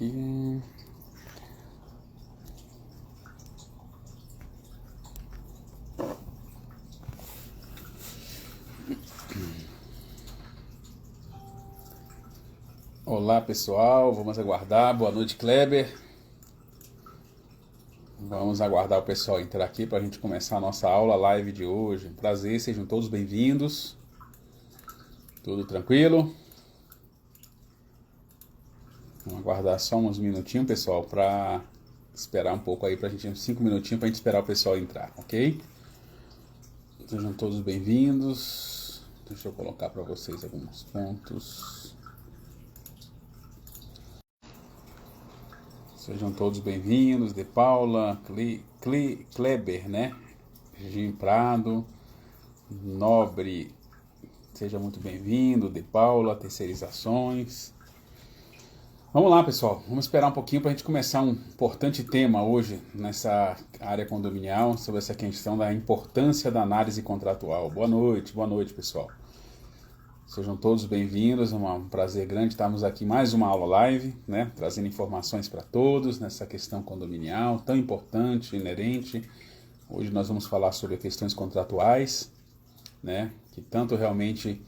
aqui. Olá pessoal, vamos aguardar. Boa noite, Kleber. Vamos aguardar o pessoal entrar aqui para a gente começar a nossa aula live de hoje. Prazer, sejam todos bem-vindos. Tudo tranquilo? Vamos aguardar só uns minutinhos, pessoal, para esperar um pouco aí, para a gente, uns 5 minutinhos para a gente esperar o pessoal entrar, ok? Sejam todos bem-vindos. Deixa eu colocar para vocês alguns pontos. Sejam todos bem-vindos, De Paula, Kleber, né? Jim Prado, Nobre, seja muito bem-vindo, De Paula, Terceirizações. Vamos lá, pessoal, vamos esperar um pouquinho para a gente começar um importante tema hoje nessa área condominial, sobre essa questão da importância da análise contratual. Boa noite, pessoal. Sejam todos bem-vindos, é um prazer grande estarmos aqui mais uma aula live, né, trazendo informações para todos nessa questão condominial tão importante, inerente. Hoje nós vamos falar sobre questões contratuais, né, que tanto realmente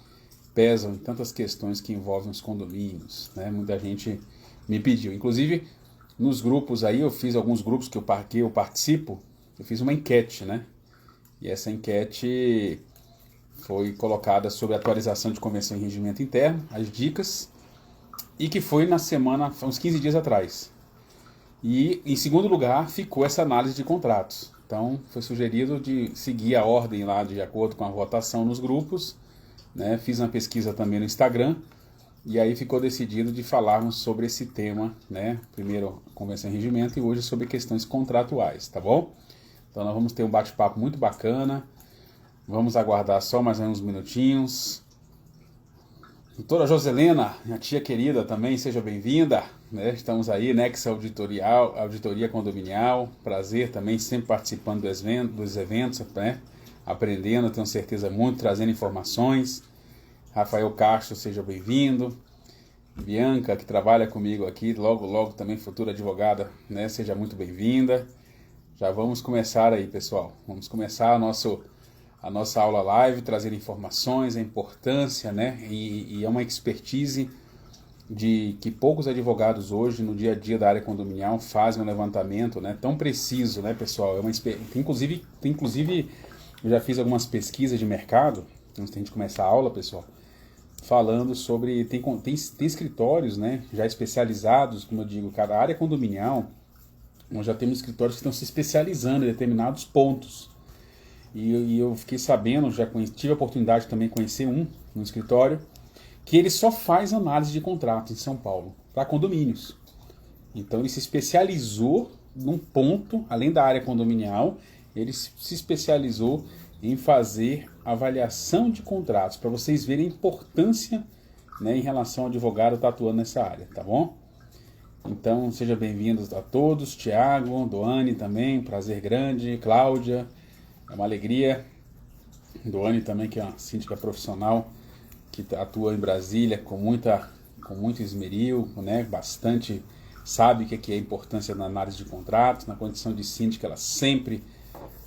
pesam em tantas questões que envolvem os condomínios, né? Muita gente me pediu, inclusive nos grupos aí, eu fiz alguns grupos que eu participo, eu fiz uma enquete, né, e essa enquete foi colocada sobre a atualização de convenção e regimento interno, as dicas, e que foi na semana, uns 15 dias atrás. E em segundo lugar ficou essa análise de contratos. Então foi sugerido de seguir a ordem lá de acordo com a votação nos grupos, né? Fiz uma pesquisa também no Instagram, e aí ficou decidido de falarmos sobre esse tema, né? Primeiro convenção e regimento e hoje sobre questões contratuais, tá bom? Então nós vamos ter um bate-papo muito bacana. Vamos aguardar só mais uns minutinhos. Doutora Joselena, minha tia querida também, seja bem-vinda, né? Estamos aí, Nexa Auditoria Condominial. Prazer também, sempre participando dos eventos, né? Aprendendo, tenho certeza muito, trazendo informações. Rafael Castro, seja bem-vindo. Bianca, que trabalha comigo aqui, logo também futura advogada, né? Seja muito bem-vinda. Já vamos começar aí, pessoal. Vamos começar a nossa aula live, trazer informações, a importância, né? E é uma expertise de que poucos advogados hoje, no dia a dia da área condominial, fazem um levantamento, né, tão preciso, né, pessoal? Inclusive, eu já fiz algumas pesquisas de mercado, antes da gente começar a aula, pessoal, falando sobre... Tem escritórios, né, já especializados, como eu digo, cada área condominial, nós já temos escritórios que estão se especializando em determinados pontos. E eu fiquei sabendo, tive a oportunidade de também conhecer um escritório, que ele só faz análise de contrato em São Paulo, para condomínios. Então ele se especializou num ponto, além da área condominial, ele se especializou em fazer avaliação de contratos, para vocês verem a importância, né, em relação ao advogado estar atuando nessa área, tá bom? Então sejam bem-vindos a todos, Tiago, Doane também, prazer grande, Cláudia, é uma alegria. Doane também, que é uma síndica profissional, que atua em Brasília com muito esmeril, né, bastante, sabe o que é a importância da análise de contratos. Na condição de síndica, ela sempre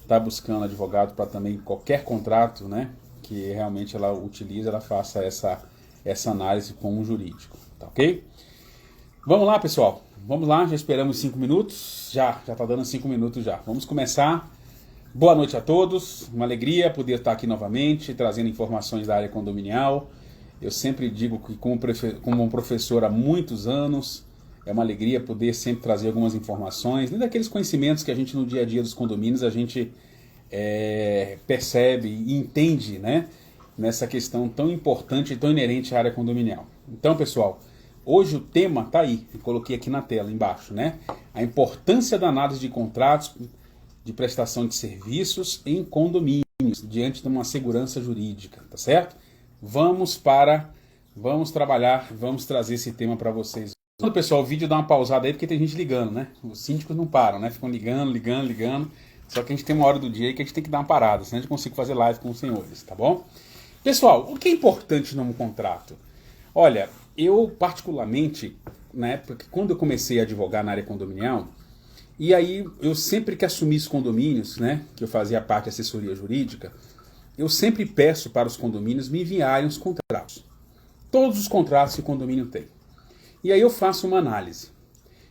está buscando advogado para também qualquer contrato, né, que realmente ela utiliza, ela faça essa análise com um jurídico, tá ok? Vamos lá, pessoal, vamos lá, já esperamos 5 minutos, já está dando 5 minutos já, vamos começar. Boa noite a todos, uma alegria poder estar aqui novamente, trazendo informações da área condominial. Eu sempre digo que como um professor há muitos anos, é uma alegria poder sempre trazer algumas informações, nem daqueles conhecimentos que a gente no dia a dia dos condomínios a gente percebe e entende, né, nessa questão tão importante e tão inerente à área condominial. Então, pessoal, hoje o tema está aí, eu coloquei aqui na tela embaixo, né? A importância da análise de contratos de prestação de serviços em condomínios, diante de uma segurança jurídica, tá certo? Vamos trabalhar, vamos trazer esse tema para vocês. Pessoal, o vídeo dá uma pausada aí, porque tem gente ligando, né? Os síndicos não param, né? Ficam ligando. Só que a gente tem uma hora do dia aí que a gente tem que dar uma parada, senão a gente consiga fazer live com os senhores, tá bom? Pessoal, o que é importante num contrato? Olha, eu particularmente na época que quando eu comecei a advogar na área condominial, e aí eu sempre que assumi os condomínios, né, que eu fazia parte da assessoria jurídica, eu sempre peço para os condomínios me enviarem os contratos. Todos os contratos que o condomínio tem. E aí eu faço uma análise.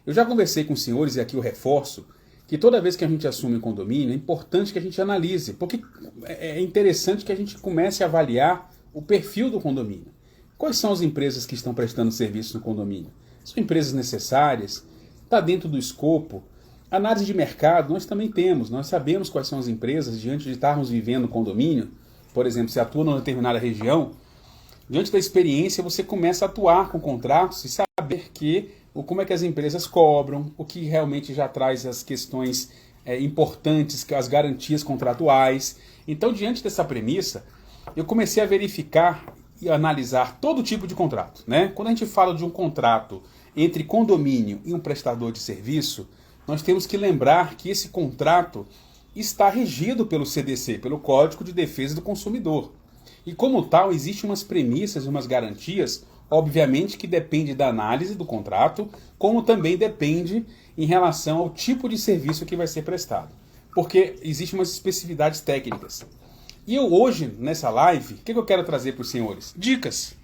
Eu já conversei com os senhores, e aqui eu reforço, que toda vez que a gente assume um condomínio, é importante que a gente analise, porque é interessante que a gente comece a avaliar o perfil do condomínio. Quais são as empresas que estão prestando serviço no condomínio? São empresas necessárias? Está dentro do escopo? Análise de mercado, nós também temos. Nós sabemos quais são as empresas, diante de estarmos vivendo no condomínio. Por exemplo, se atua numa determinada região, diante da experiência você começa a atuar com contratos e saber como é que as empresas cobram, o que realmente já traz as questões importantes, as garantias contratuais. Então, diante dessa premissa, eu comecei a verificar e analisar todo tipo de contrato, né? Quando a gente fala de um contrato entre condomínio e um prestador de serviço, nós temos que lembrar que esse contrato está regido pelo CDC, pelo Código de Defesa do Consumidor. E como tal, existem umas premissas e umas garantias, obviamente que depende da análise do contrato, como também depende em relação ao tipo de serviço que vai ser prestado. Porque existem umas especificidades técnicas. E eu hoje, nessa live, o que eu quero trazer para os senhores? Dicas.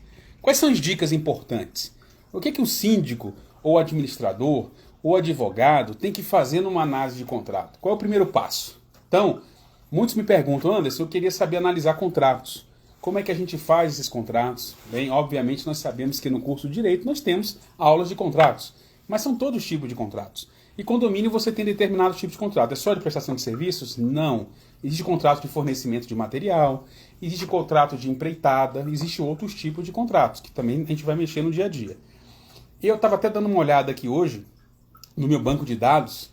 Quais são as dicas importantes? O que o síndico, ou administrador, ou advogado tem que fazer numa análise de contrato? Qual é o primeiro passo? Então, muitos me perguntam, Anderson, eu queria saber analisar contratos. Como é que a gente faz esses contratos? Bem, obviamente nós sabemos que no curso de Direito nós temos aulas de contratos, mas são todos os tipos de contratos. E condomínio você tem determinado tipo de contrato. É só de prestação de serviços? Não. Existe contrato de fornecimento de material, existe contrato de empreitada, existe outros tipos de contratos, que também a gente vai mexer no dia a dia. Eu estava até dando uma olhada aqui hoje, no meu banco de dados.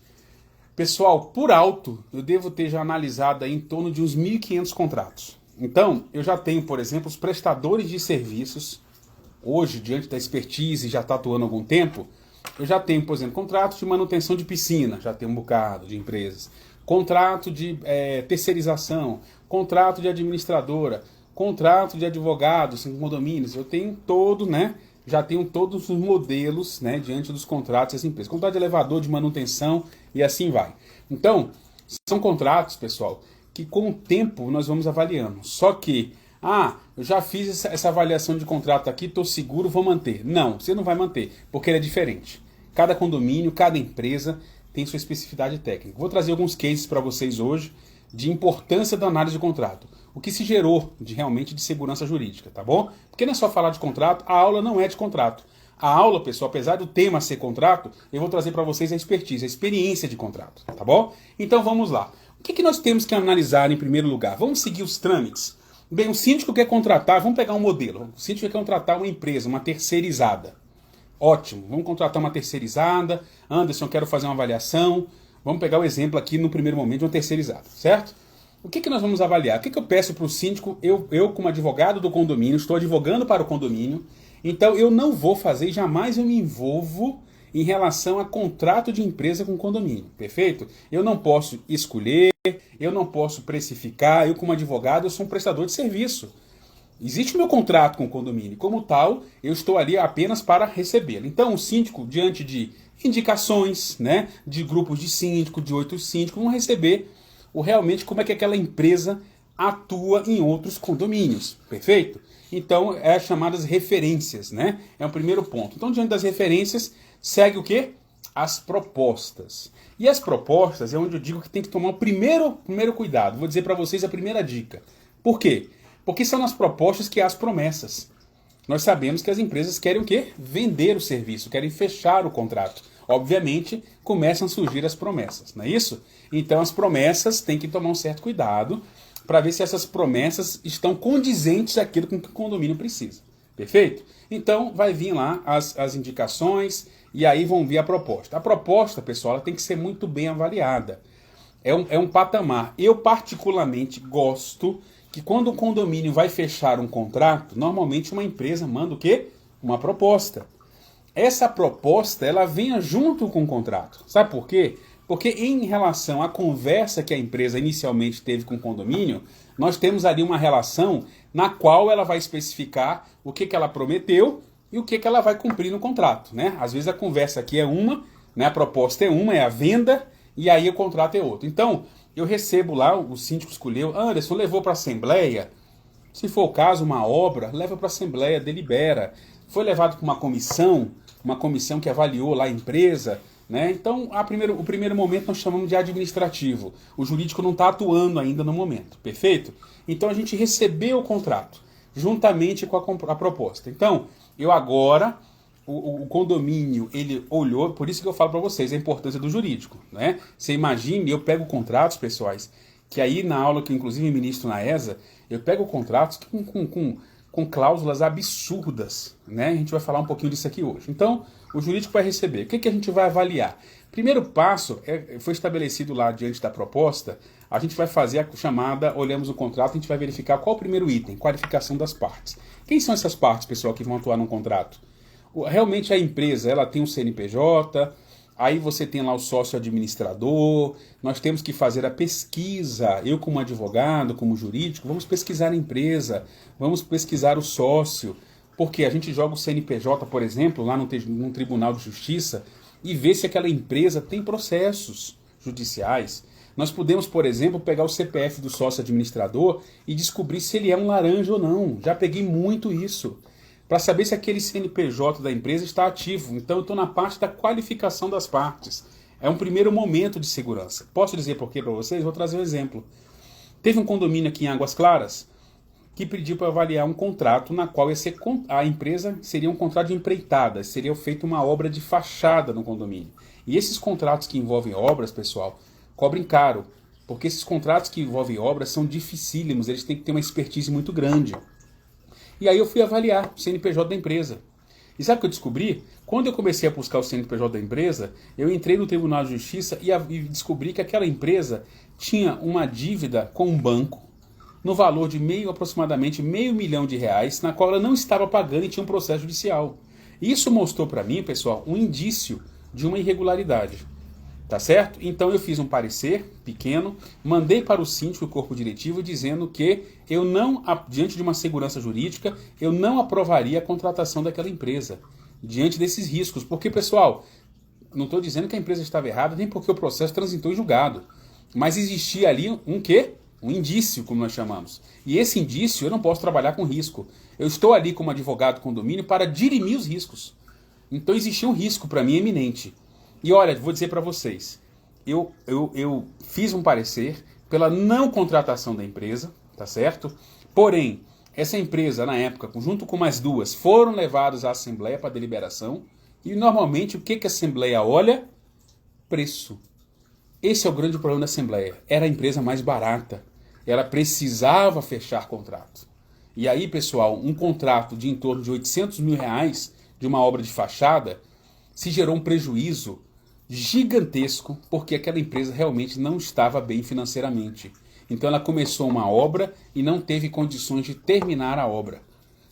Pessoal, por alto, eu devo ter já analisado aí em torno de uns 1.500 contratos. Então, eu já tenho, por exemplo, os prestadores de serviços, hoje, diante da expertise, já está atuando há algum tempo, eu já tenho, por exemplo, contratos de manutenção de piscina, já tem um bocado de empresas, contrato de terceirização, contrato de administradora, contrato de advogados em condomínios, eu tenho todo, né? Já tenho todos os modelos, né, diante dos contratos das empresas. Contrato de elevador, de manutenção e assim vai. Então, são contratos, pessoal, que com o tempo nós vamos avaliando. Só que, eu já fiz essa avaliação de contrato aqui, estou seguro, vou manter. Não, você não vai manter, porque ele é diferente. Cada condomínio, cada empresa tem sua especificidade técnica. Vou trazer alguns cases para vocês hoje de importância da análise de contrato. O que se gerou realmente de segurança jurídica, tá bom? Porque não é só falar de contrato, a aula não é de contrato. A aula, pessoal, apesar do tema ser contrato, eu vou trazer para vocês a expertise, a experiência de contrato, tá bom? Então vamos lá. O que nós temos que analisar em primeiro lugar? Vamos seguir os trâmites. Bem, o síndico quer contratar, vamos pegar um modelo. O síndico quer contratar uma empresa, uma terceirizada. Ótimo, vamos contratar uma terceirizada. Anderson, quero fazer uma avaliação. Vamos pegar o exemplo aqui no primeiro momento de uma terceirizada, certo? O que nós vamos avaliar? O que eu peço para o síndico? Eu, como advogado do condomínio, estou advogando para o condomínio, então eu não vou fazer, jamais eu me envolvo em relação a contrato de empresa com condomínio, perfeito? Eu não posso escolher, eu não posso precificar, eu como advogado, eu sou um prestador de serviço. Existe o meu contrato com o condomínio, como tal, eu estou ali apenas para recebê-lo. Então o síndico, diante de indicações, né, de grupos de síndico, de 8 síndicos, vão receber realmente como é que aquela empresa atua em outros condomínios, perfeito? Então, é as chamadas referências, né? É o primeiro ponto. Então, diante das referências, segue o quê? As propostas. E as propostas é onde eu digo que tem que tomar o primeiro cuidado. Vou dizer para vocês a primeira dica. Por quê? Porque são nas propostas que há as promessas. Nós sabemos que as empresas querem o quê? Vender o serviço, querem fechar o contrato. Obviamente, começam a surgir as promessas, não é isso? Então, as promessas têm que tomar um certo cuidado para ver se essas promessas estão condizentes àquilo com que o condomínio precisa. Perfeito? Então, vai vir lá as indicações e aí vão vir a proposta. A proposta, pessoal, ela tem que ser muito bem avaliada. É um patamar. Eu, particularmente, gosto que quando o condomínio vai fechar um contrato, normalmente uma empresa manda o quê? Uma proposta. Essa proposta, ela venha junto com o contrato. Sabe por quê? Porque em relação à conversa que a empresa inicialmente teve com o condomínio, nós temos ali uma relação na qual ela vai especificar o que ela prometeu e o que ela vai cumprir no contrato, né? Às vezes a conversa aqui é uma, né? A proposta é uma, é a venda, e aí o contrato é outro. Então, eu recebo lá, o síndico escolheu, Anderson, levou para a Assembleia, se for o caso, uma obra, leva para a Assembleia, delibera. Foi levado para uma comissão que avaliou lá a empresa, né? Então, o primeiro momento nós chamamos de administrativo. O jurídico não está atuando ainda no momento, perfeito? Então, a gente recebeu o contrato, juntamente com a proposta. Então, eu agora, o condomínio, ele olhou, por isso que eu falo para vocês a importância do jurídico, né? Você imagine, eu pego contratos, pessoais, que aí na aula que eu inclusive ministro na ESA, eu pego contratos com cláusulas absurdas, né? A gente vai falar um pouquinho disso aqui hoje. Então, o jurídico vai receber. O que a gente vai avaliar? Primeiro passo, foi estabelecido lá diante da proposta, a gente vai fazer a chamada, olhamos o contrato, a gente vai verificar qual é o primeiro item, qualificação das partes. Quem são essas partes, pessoal, que vão atuar no contrato? Realmente a empresa, ela tem um CNPJ, aí você tem lá o sócio administrador, nós temos que fazer a pesquisa, eu como advogado, como jurídico, vamos pesquisar a empresa, vamos pesquisar o sócio, porque a gente joga o CNPJ, por exemplo, lá num Tribunal de Justiça, e vê se aquela empresa tem processos judiciais. Nós podemos, por exemplo, pegar o CPF do sócio administrador e descobrir se ele é um laranja ou não. Já peguei muito isso. Para saber se aquele CNPJ da empresa está ativo. Então eu estou na parte da qualificação das partes. É um primeiro momento de segurança. Posso dizer por quê para vocês? Vou trazer um exemplo. Teve um condomínio aqui em Águas Claras que pediu para avaliar um contrato na qual a empresa seria um contrato de empreitada, seria feita uma obra de fachada no condomínio. E esses contratos que envolvem obras, pessoal, cobrem caro, porque esses contratos que envolvem obras são dificílimos, eles têm que ter uma expertise muito grande. E aí eu fui avaliar o CNPJ da empresa. E sabe o que eu descobri? Quando eu comecei a buscar o CNPJ da empresa, eu entrei no Tribunal de Justiça e descobri que aquela empresa tinha uma dívida com um banco no valor de aproximadamente R$500 mil, na qual ela não estava pagando e tinha um processo judicial. Isso mostrou para mim, pessoal, um indício de uma irregularidade. Tá certo? Então eu fiz um parecer pequeno, mandei para o síndico e o corpo diretivo dizendo que eu não, diante de uma segurança jurídica, eu não aprovaria a contratação daquela empresa, diante desses riscos. Porque, pessoal, não estou dizendo que a empresa estava errada, nem porque o processo transitou em julgado. Mas existia ali um quê? Um indício, como nós chamamos. E esse indício eu não posso trabalhar com risco. Eu estou ali como advogado do condomínio para dirimir os riscos. Então existia um risco para mim eminente. E olha, vou dizer para vocês, eu fiz um parecer pela não contratação da empresa, tá certo? Porém, essa empresa, na época, junto com mais duas, foram levados à Assembleia para deliberação. E normalmente, o que a Assembleia olha? Preço. Esse é o grande problema da Assembleia. Era a empresa mais barata. Ela precisava fechar contrato. E aí, pessoal, um contrato de em torno de R$800 mil de uma obra de fachada, se gerou um prejuízo gigantesco, porque aquela empresa realmente não estava bem financeiramente. Então ela começou uma obra e não teve condições de terminar a obra,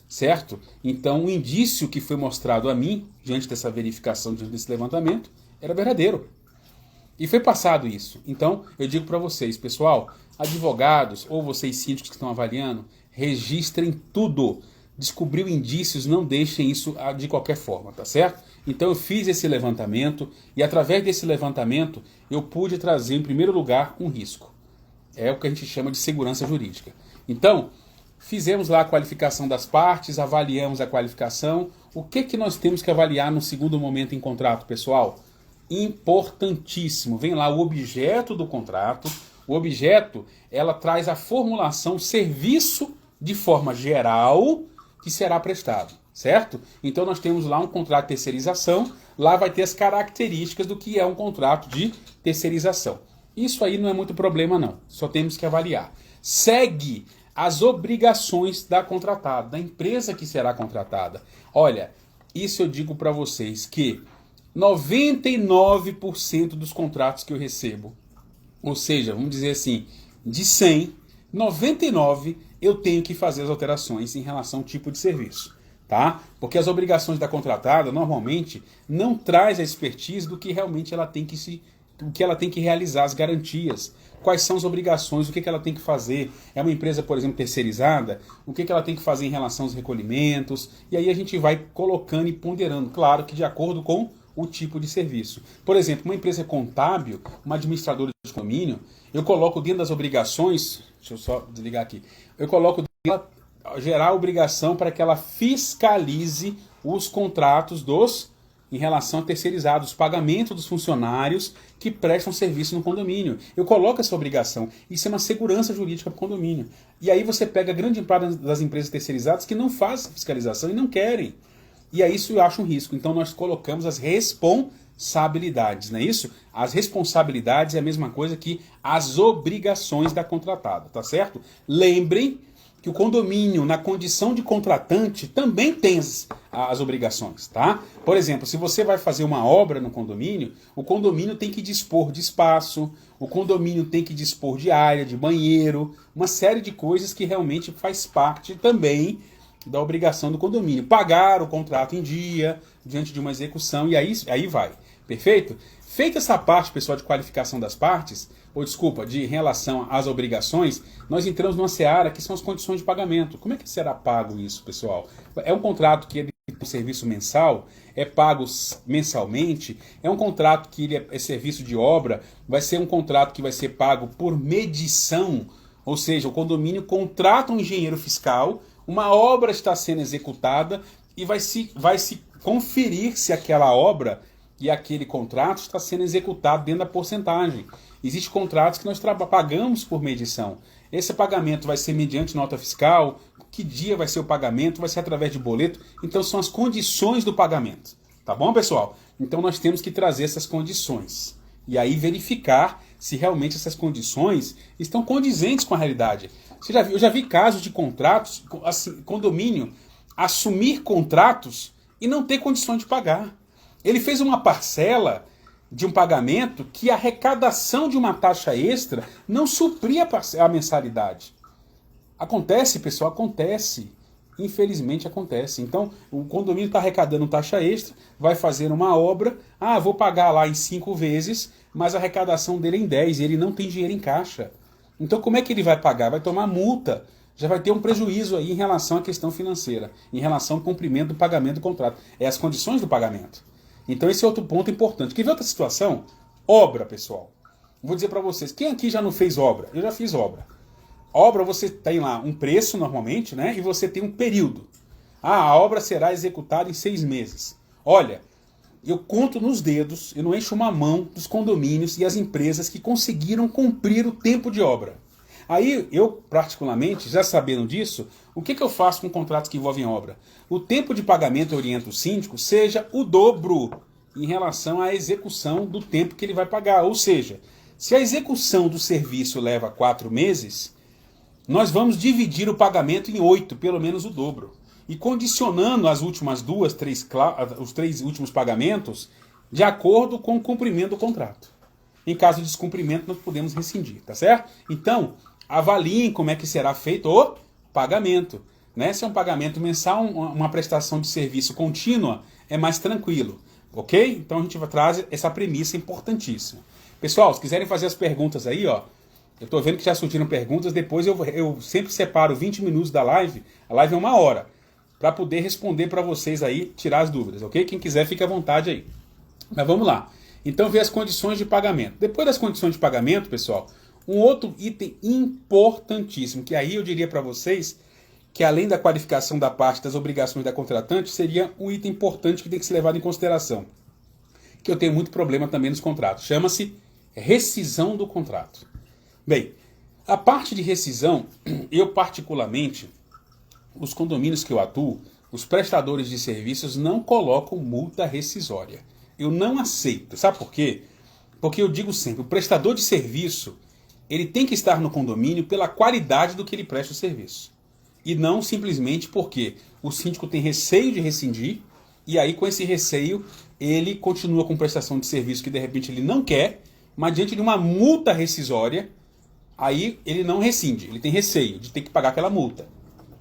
certo? Então o indício que foi mostrado a mim, diante dessa verificação, diante desse levantamento, era verdadeiro. E foi passado isso. Então eu digo para vocês, pessoal, advogados ou vocês síndicos que estão avaliando, registrem tudo. Descobriu indícios, não deixem isso de qualquer forma, tá certo? Então eu fiz esse levantamento e através desse levantamento eu pude trazer em primeiro lugar um risco. É o que a gente chama de segurança jurídica. Então, fizemos lá a qualificação das partes, avaliamos a qualificação. O que nós temos que avaliar no segundo momento em contrato, pessoal? Importantíssimo. Vem lá o objeto do contrato. O objeto, ela traz a formulação serviço de forma geral que será prestado, certo? Então nós temos lá um contrato de terceirização, lá vai ter as características do que é um contrato de terceirização. Isso aí não é muito problema não, só temos que avaliar. Segue as obrigações da contratada, da empresa que será contratada. Olha, isso eu digo para vocês que 99% dos contratos que eu recebo, ou seja, vamos dizer assim, de 100, 99 eu tenho que fazer as alterações em relação ao tipo de serviço, tá? Porque as obrigações da contratada normalmente não traz a expertise do que realmente ela tem que realizar, as garantias. quais são as obrigações, o que ela tem que fazer. É uma empresa, por exemplo, terceirizada, o que ela tem que fazer em relação aos recolhimentos. E aí a gente vai colocando e ponderando, claro que de acordo com o tipo de serviço. Por exemplo, uma empresa contábil, uma administradora de condomínio, eu coloco dentro das obrigações, deixa eu só desligar aqui, eu coloco dentro gerar obrigação para que ela fiscalize os contratos em relação a terceirizados, pagamento dos funcionários que prestam serviço no condomínio. Eu coloco essa obrigação. Isso é uma segurança jurídica para o condomínio. E aí você pega a grande parte das empresas terceirizadas que não fazem fiscalização e não querem. E aí isso eu acho um risco. Então nós colocamos as responsabilidades, não é isso? As responsabilidades é a mesma coisa que as obrigações da contratada, tá certo? Lembrem que o condomínio, na condição de contratante, também tem as obrigações, tá? Por exemplo, se você vai fazer uma obra no condomínio, o condomínio tem que dispor de espaço, o condomínio tem que dispor de área, de banheiro, uma série de coisas que realmente faz parte também da obrigação do condomínio. Pagar o contrato em dia, diante de uma execução, e aí vai. Perfeito? Feita essa parte, pessoal, de qualificação das partes, ou desculpa, de relação às obrigações, nós entramos numa seara que são as condições de pagamento. Como é que será pago isso, pessoal? É um contrato que ele tem um serviço mensal, é pago mensalmente, é um contrato que ele é serviço de obra, vai ser um contrato que vai ser pago por medição, ou seja, o condomínio contrata um engenheiro fiscal, uma obra está sendo executada e vai se conferir se aquela obra e aquele contrato está sendo executado dentro da porcentagem. Existem contratos que nós pagamos por medição. Esse pagamento vai ser mediante nota fiscal, que dia vai ser o pagamento, vai ser através de boleto. Então são as condições do pagamento. Tá bom, pessoal? Então nós temos que trazer essas condições. E aí verificar se realmente essas condições estão condizentes com a realidade. Eu já vi casos de contratos, assim, condomínio, assumir contratos e não ter condições de pagar. Ele fez uma parcela de um pagamento que a arrecadação de uma taxa extra não supria a mensalidade. Acontece, pessoal, acontece. Infelizmente acontece. Então, o condomínio está arrecadando taxa extra, vai fazer uma obra, vou pagar lá em 5 vezes, mas a arrecadação dele é em 10 e ele não tem dinheiro em caixa. Então, como é que ele vai pagar? Vai tomar multa. Já vai ter um prejuízo aí em relação à questão financeira, em relação ao cumprimento do pagamento do contrato. É as condições do pagamento. Então esse é outro ponto importante. Quer ver outra situação? Obra, pessoal. Vou dizer para vocês, quem aqui já não fez obra? Eu já fiz obra. Obra, você tem lá um preço normalmente, né? E você tem um período. A obra será executada em 6 meses. Olha, eu conto nos dedos, eu não encho uma mão dos condomínios e as empresas que conseguiram cumprir o tempo de obra. Aí, eu particularmente, já sabendo disso, o que eu faço com contratos que envolvem obra? O tempo de pagamento, eu oriento o síndico, seja o dobro em relação à execução do tempo que ele vai pagar. Ou seja, se a execução do serviço leva 4 meses, nós vamos dividir o pagamento em 8, pelo menos o dobro. E condicionando as últimas os 3 últimos pagamentos de acordo com o cumprimento do contrato. Em caso de descumprimento, nós podemos rescindir, tá certo? Então, avaliem como é que será feito o pagamento. Né? Se é um pagamento mensal, uma prestação de serviço contínua, é mais tranquilo. Ok? Então a gente vai trazer essa premissa importantíssima. Pessoal, se quiserem fazer as perguntas aí, ó, eu estou vendo que já surgiram perguntas, depois eu sempre separo 20 minutos da live, a live é 1 hora, para poder responder para vocês aí, tirar as dúvidas, ok? Quem quiser, fique à vontade aí. Mas vamos lá. Então, ver as condições de pagamento. Depois das condições de pagamento, pessoal, um outro item importantíssimo, que aí eu diria para vocês que além da qualificação da parte das obrigações da contratante, seria um item importante que tem que ser levado em consideração. Que eu tenho muito problema também nos contratos. Chama-se rescisão do contrato. Bem, a parte de rescisão, eu particularmente, os condomínios que eu atuo, os prestadores de serviços não colocam multa rescisória. Eu não aceito. Sabe por quê? Porque eu digo sempre, o prestador de serviço, ele tem que estar no condomínio pela qualidade do que ele presta o serviço. E não simplesmente porque o síndico tem receio de rescindir, e aí com esse receio, ele continua com prestação de serviço que de repente ele não quer, mas diante de uma multa rescisória, aí ele não rescinde, ele tem receio de ter que pagar aquela multa.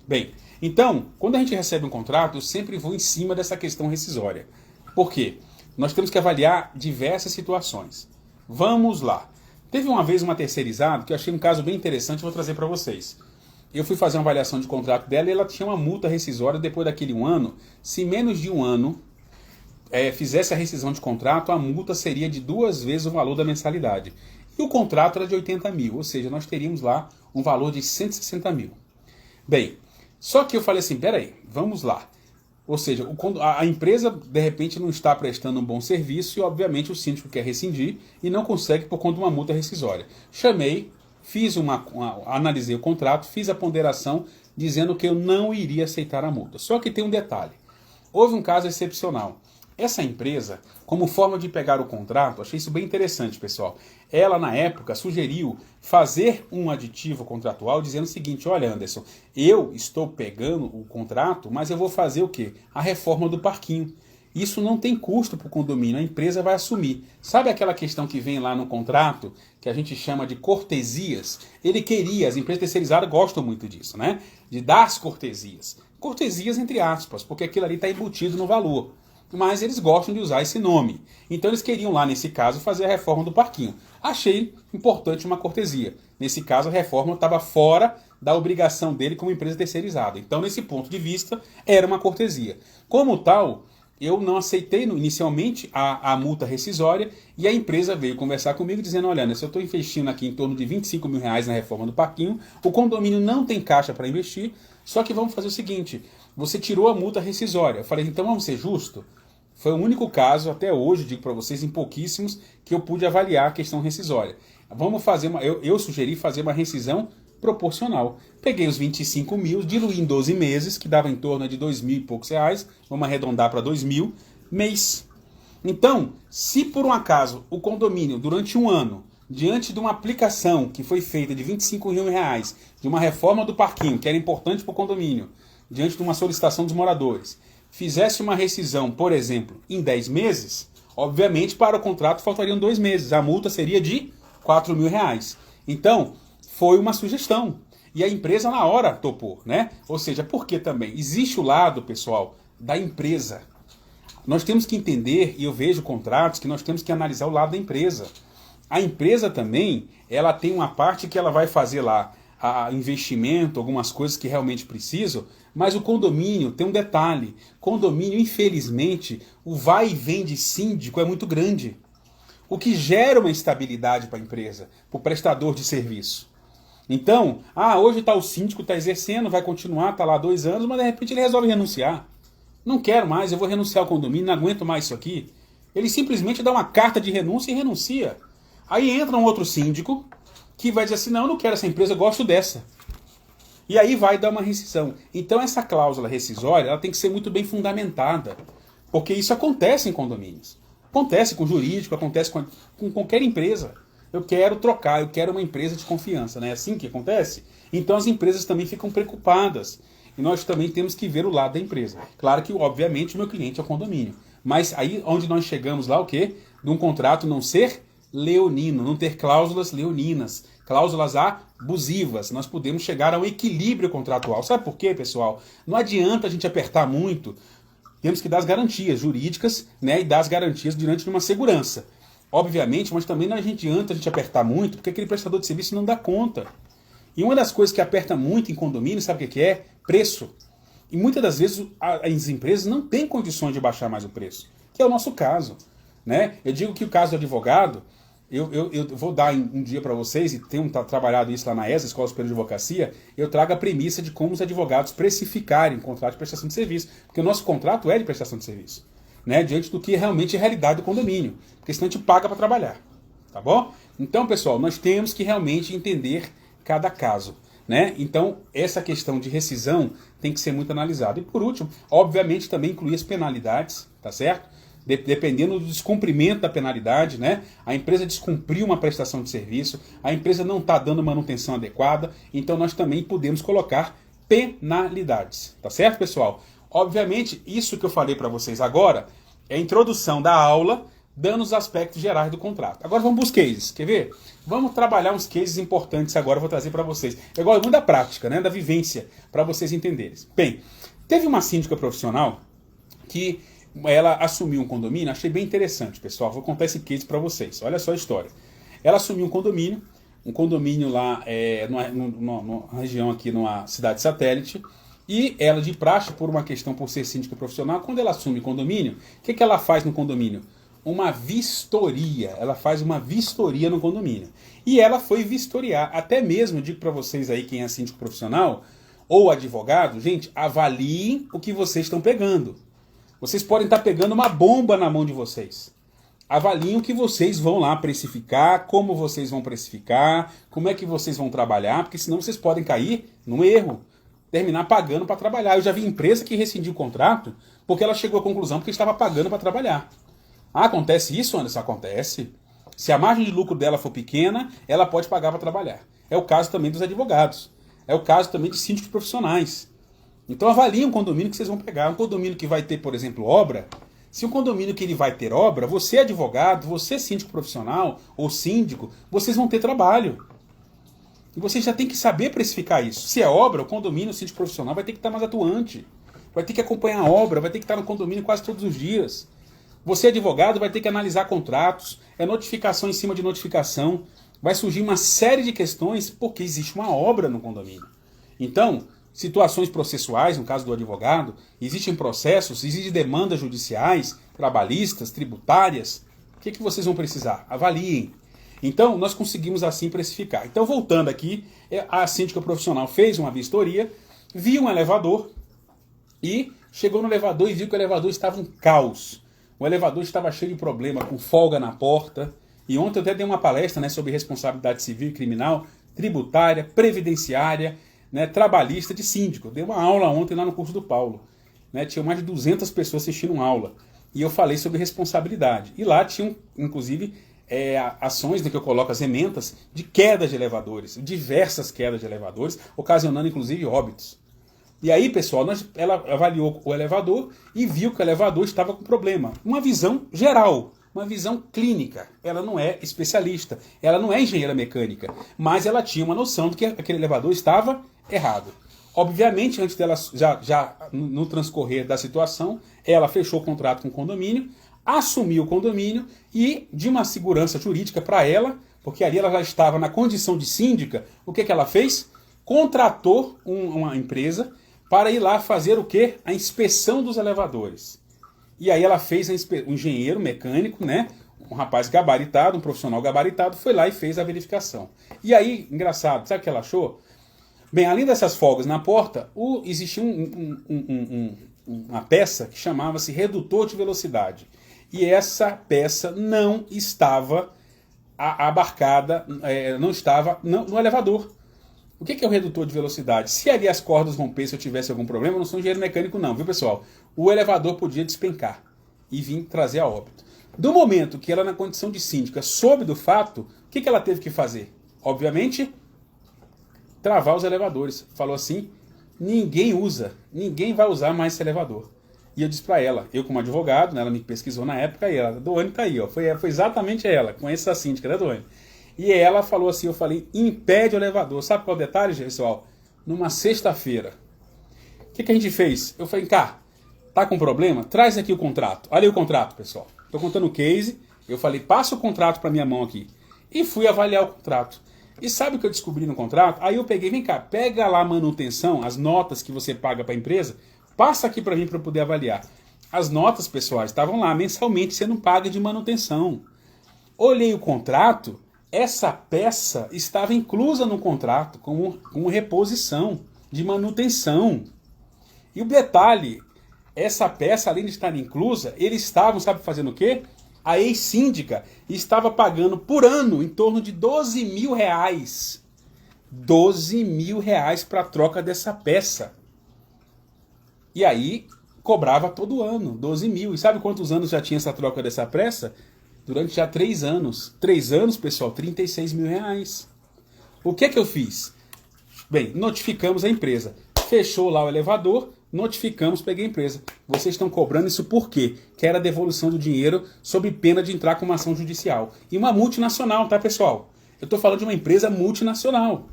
Bem, então, quando a gente recebe um contrato, eu sempre vou em cima dessa questão rescisória. Por quê? Nós temos que avaliar diversas situações. Vamos lá. Teve uma vez uma terceirizada, que eu achei um caso bem interessante, vou trazer para vocês. Eu fui fazer uma avaliação de contrato dela e ela tinha uma multa rescisória depois daquele um ano. Se menos de um ano fizesse a rescisão de contrato, a multa seria de 2 vezes o valor da mensalidade. E o contrato era de 80 mil, ou seja, nós teríamos lá um valor de 160 mil. Bem, só que eu falei assim, peraí, vamos lá. Ou seja, a empresa de repente não está prestando um bom serviço e obviamente o síndico quer rescindir e não consegue por conta de uma multa rescisória. Chamei, analisei o contrato, fiz a ponderação dizendo que eu não iria aceitar a multa. Só que tem um detalhe, houve um caso excepcional. Essa empresa, como forma de pegar o contrato, achei isso bem interessante, pessoal. Ela, na época, sugeriu fazer um aditivo contratual dizendo o seguinte, olha, Anderson, eu estou pegando o contrato, mas eu vou fazer o quê? A reforma do parquinho. Isso não tem custo para o condomínio, a empresa vai assumir. Sabe aquela questão que vem lá no contrato, que a gente chama de cortesias? Ele queria, as empresas terceirizadas gostam muito disso, né? De dar as cortesias. Cortesias entre aspas, porque aquilo ali está embutido no valor. Mas eles gostam de usar esse nome. Então eles queriam lá, nesse caso, fazer a reforma do parquinho. Achei importante uma cortesia. Nesse caso, a reforma estava fora da obrigação dele como empresa terceirizada. Então, nesse ponto de vista, era uma cortesia. Como tal, eu não aceitei inicialmente a multa rescisória e a empresa veio conversar comigo dizendo, olha, se eu estou investindo aqui em torno de 25 mil reais na reforma do parquinho, o condomínio não tem caixa para investir, só que vamos fazer o seguinte, você tirou a multa rescisória. Eu falei, então vamos ser justos? Foi o único caso, até hoje, digo para vocês, em pouquíssimos, que eu pude avaliar a questão rescisória. Vamos fazer eu sugeri fazer uma rescisão proporcional. Peguei os 25 mil, diluí em 12 meses, que dava em torno de 2 mil e poucos reais, vamos arredondar para 2 mil, mês. Então, se por um acaso o condomínio, durante um ano, diante de uma aplicação que foi feita de 25 mil reais, de uma reforma do parquinho, que era importante para o condomínio, diante de uma solicitação dos moradores, fizesse uma rescisão, por exemplo, em 10 meses, obviamente para o contrato faltariam 2 meses, a multa seria de 4 mil reais. Então, foi uma sugestão. E a empresa na hora topou, né? Ou seja, porque também existe o lado, pessoal, da empresa. Nós temos que entender, e eu vejo contratos, que nós temos que analisar o lado da empresa. A empresa também, ela tem uma parte que ela vai fazer lá, a investimento, algumas coisas que realmente precisam, mas o condomínio tem um detalhe. Condomínio, infelizmente, o vai e vem de síndico é muito grande. O que gera uma instabilidade para a empresa, para o prestador de serviço. Então, hoje o síndico está exercendo, vai continuar, está lá 2 anos, mas de repente ele resolve renunciar. Não quero mais, eu vou renunciar ao condomínio, não aguento mais isso aqui. Ele simplesmente dá uma carta de renúncia e renuncia. Aí entra um outro síndico que vai dizer assim, não, eu não quero essa empresa, eu gosto dessa. E aí vai dar uma rescisão. Então essa cláusula rescisória ela tem que ser muito bem fundamentada, porque isso acontece em condomínios. Acontece com jurídico, acontece com qualquer empresa. Eu quero trocar, eu quero uma empresa de confiança, não é assim que acontece? Então as empresas também ficam preocupadas. E nós também temos que ver o lado da empresa. Claro que, obviamente, o meu cliente é o condomínio. Mas aí onde nós chegamos lá, o quê? De um contrato não ser leonino, não ter cláusulas leoninas, cláusulas abusivas. Nós podemos chegar a um equilíbrio contratual. Sabe por quê, pessoal? Não adianta a gente apertar muito. Temos que dar as garantias jurídicas, né, e dar as garantias diante de uma segurança. Obviamente, mas também não adianta a gente apertar muito, porque aquele prestador de serviço não dá conta. E uma das coisas que aperta muito em condomínio, sabe o que é? Preço. E muitas das vezes as empresas não têm condições de baixar mais o preço, que é o nosso caso, né? Eu digo que o caso do advogado, eu vou dar um dia para vocês, e tenho trabalhado isso lá na ESA, Escola Superior de Advocacia, eu trago a premissa de como os advogados precificarem o contrato de prestação de serviço, porque o nosso contrato é de prestação de serviço, né? Diante do que realmente é a realidade do condomínio, porque senão a gente paga para trabalhar, tá bom? Então, pessoal, nós temos que realmente entender cada caso, né? Então, essa questão de rescisão tem que ser muito analisada. E por último, obviamente, também incluir as penalidades, tá certo? Dependendo do descumprimento da penalidade, né? A empresa descumpriu uma prestação de serviço, a empresa não está dando manutenção adequada, então nós também podemos colocar penalidades, tá certo, pessoal? Obviamente, isso que eu falei para vocês agora é a introdução da aula, dando os aspectos gerais do contrato. Agora vamos para os cases, quer ver? Vamos trabalhar uns cases importantes agora, eu vou trazer para vocês. Eu gosto muito da prática, né, da vivência, para vocês entenderem. Bem, teve uma síndica profissional que ela assumiu um condomínio, achei bem interessante, pessoal. Vou contar esse case para vocês. Olha só a história. Ela assumiu um condomínio lá numa região aqui, numa cidade satélite, e ela de praxe, por ser síndica profissional, quando ela assume condomínio, o que ela faz no condomínio? Uma vistoria, ela faz uma vistoria no condomínio. E ela foi vistoriar, até mesmo, digo para vocês aí, quem é síndico profissional, ou advogado, gente, avaliem o que vocês estão pegando. Vocês podem estar pegando uma bomba na mão de vocês. Avaliem o que vocês vão lá precificar, como vocês vão precificar, como é que vocês vão trabalhar, porque senão vocês podem cair num erro, terminar pagando para trabalhar. Eu já vi empresa que rescindiu o contrato porque ela chegou à conclusão porque estava pagando para trabalhar. Ah, acontece isso, Anderson? Acontece. Se a margem de lucro dela for pequena, ela pode pagar para trabalhar. É o caso também dos advogados. É o caso também de síndicos profissionais. Então avaliem um condomínio que vocês vão pegar. Um condomínio que vai ter, por exemplo, obra. Se um condomínio que ele vai ter obra, você advogado, você síndico profissional ou síndico, vocês vão ter trabalho. E vocês já tem que saber precificar isso. Se é obra, o condomínio, o síndico profissional vai ter que estar mais atuante. Vai ter que acompanhar a obra, vai ter que estar no condomínio quase todos os dias. Você, advogado, vai ter que analisar contratos, é notificação em cima de notificação. Vai surgir uma série de questões porque existe uma obra no condomínio. Então, situações processuais, no caso do advogado, existem processos, existem demandas judiciais, trabalhistas, tributárias. O que vocês vão precisar? Avaliem. Então, nós conseguimos assim precificar. Então, voltando aqui, a síndica profissional fez uma vistoria, viu um elevador e chegou no elevador e viu que o elevador estava um caos. O elevador estava cheio de problema, com folga na porta. E ontem eu até dei uma palestra, né, sobre responsabilidade civil e criminal, tributária, previdenciária, né, trabalhista de síndico. Eu dei uma aula ontem lá no curso do Paulo. Né, tinha mais de 200 pessoas assistindo uma aula. E eu falei sobre responsabilidade. E lá tinham, inclusive, ações, né, que eu coloco as ementas, de queda de elevadores. Diversas quedas de elevadores, ocasionando, inclusive, óbitos. E aí, pessoal, ela avaliou o elevador e viu que o elevador estava com problema. Uma visão geral, uma visão clínica. Ela não é especialista, ela não é engenheira mecânica, mas ela tinha uma noção de que aquele elevador estava errado. Obviamente, antes dela, já no transcorrer da situação, ela fechou o contrato com o condomínio, assumiu o condomínio e, de uma segurança jurídica para ela, porque ali ela já estava na condição de síndica, o que ela fez? Contratou uma empresa para ir lá fazer o quê? A inspeção dos elevadores. E aí ela fez um engenheiro mecânico, né? Um rapaz gabaritado, um profissional gabaritado, foi lá e fez a verificação. E aí, engraçado, sabe o que ela achou? Bem, além dessas folgas na porta, existia uma peça que chamava-se redutor de velocidade. E essa peça não estava abarcada, não estava no elevador. O que é o redutor de velocidade? Se ali as cordas rompessem, se eu tivesse algum problema, eu não sou engenheiro mecânico não, viu pessoal? O elevador podia despencar e vir trazer a óbito. Do momento que ela, na condição de síndica, soube do fato, o que ela teve que fazer? Obviamente, travar os elevadores. Falou assim, ninguém vai usar mais esse elevador. E eu disse para ela, eu como advogado, né, ela me pesquisou na época, e ela, Doane tá aí, ó, foi exatamente ela, conheço a síndica, né, Doane? E ela falou assim, eu falei, impede o elevador. Sabe qual é o detalhe, pessoal? Numa sexta-feira. O que a gente fez? Eu falei, cá, tá com problema? Traz aqui o contrato. Olha aí o contrato, pessoal. Tô contando o case. Eu falei, passa o contrato para minha mão aqui. E fui avaliar o contrato. E sabe o que eu descobri no contrato? Aí eu peguei, vem cá, pega lá a manutenção, as notas que você paga para a empresa, passa aqui para mim para eu poder avaliar. As notas, pessoal, estavam lá mensalmente sendo pagas de manutenção. Olhei o contrato, essa peça estava inclusa no contrato como reposição de manutenção. E o detalhe, essa peça, além de estar inclusa, eles estavam, sabe, fazendo o quê? A ex-síndica estava pagando por ano em torno de 12 mil reais. 12 mil reais para a troca dessa peça. E aí, cobrava todo ano, 12 mil. E sabe quantos anos já tinha essa troca dessa peça? Durante já 3 anos. 3 anos, pessoal, 36 mil reais. O que eu fiz? Bem, notificamos a empresa. Fechou lá o elevador, notificamos, peguei a empresa. Vocês estão cobrando isso por quê? Que era a devolução do dinheiro sob pena de entrar com uma ação judicial. E uma multinacional, tá, pessoal? Eu estou falando de uma empresa multinacional.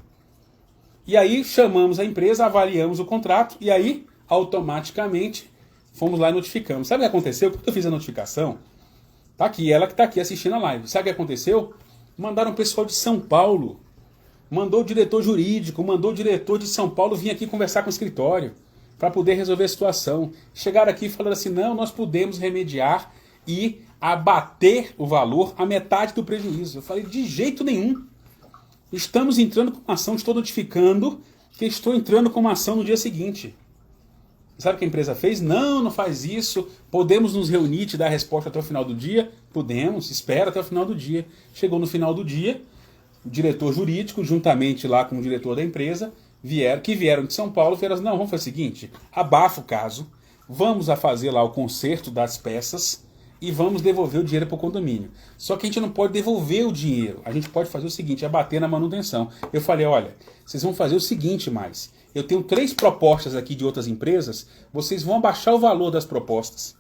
E aí chamamos a empresa, avaliamos o contrato e aí, automaticamente, fomos lá e notificamos. Sabe o que aconteceu? Quando eu fiz a notificação, tá aqui, ela que está aqui assistindo a live. Sabe o que aconteceu? Mandaram o pessoal de São Paulo. Mandou o diretor jurídico, mandou o diretor de São Paulo vir aqui conversar com o escritório para poder resolver a situação. Chegaram aqui e falaram assim, não, nós podemos remediar e abater o valor a metade do prejuízo. Eu falei, de jeito nenhum. Estamos entrando com uma ação, estou notificando que estou entrando com uma ação no dia seguinte. Sabe o que a empresa fez? Não, não faz isso. Podemos nos reunir e te dar a resposta até o final do dia? Podemos, espera até o final do dia. Chegou no final do dia, o diretor jurídico, juntamente lá com o diretor da empresa, vieram de São Paulo, falaram assim, não, vamos fazer o seguinte, abafa o caso, vamos a fazer lá o conserto das peças e vamos devolver o dinheiro para o condomínio. Só que a gente não pode devolver o dinheiro, a gente pode fazer o seguinte, abater na manutenção. Eu falei, olha, vocês vão fazer o seguinte mais, eu tenho 3 propostas aqui de outras empresas, vocês vão abaixar o valor das propostas.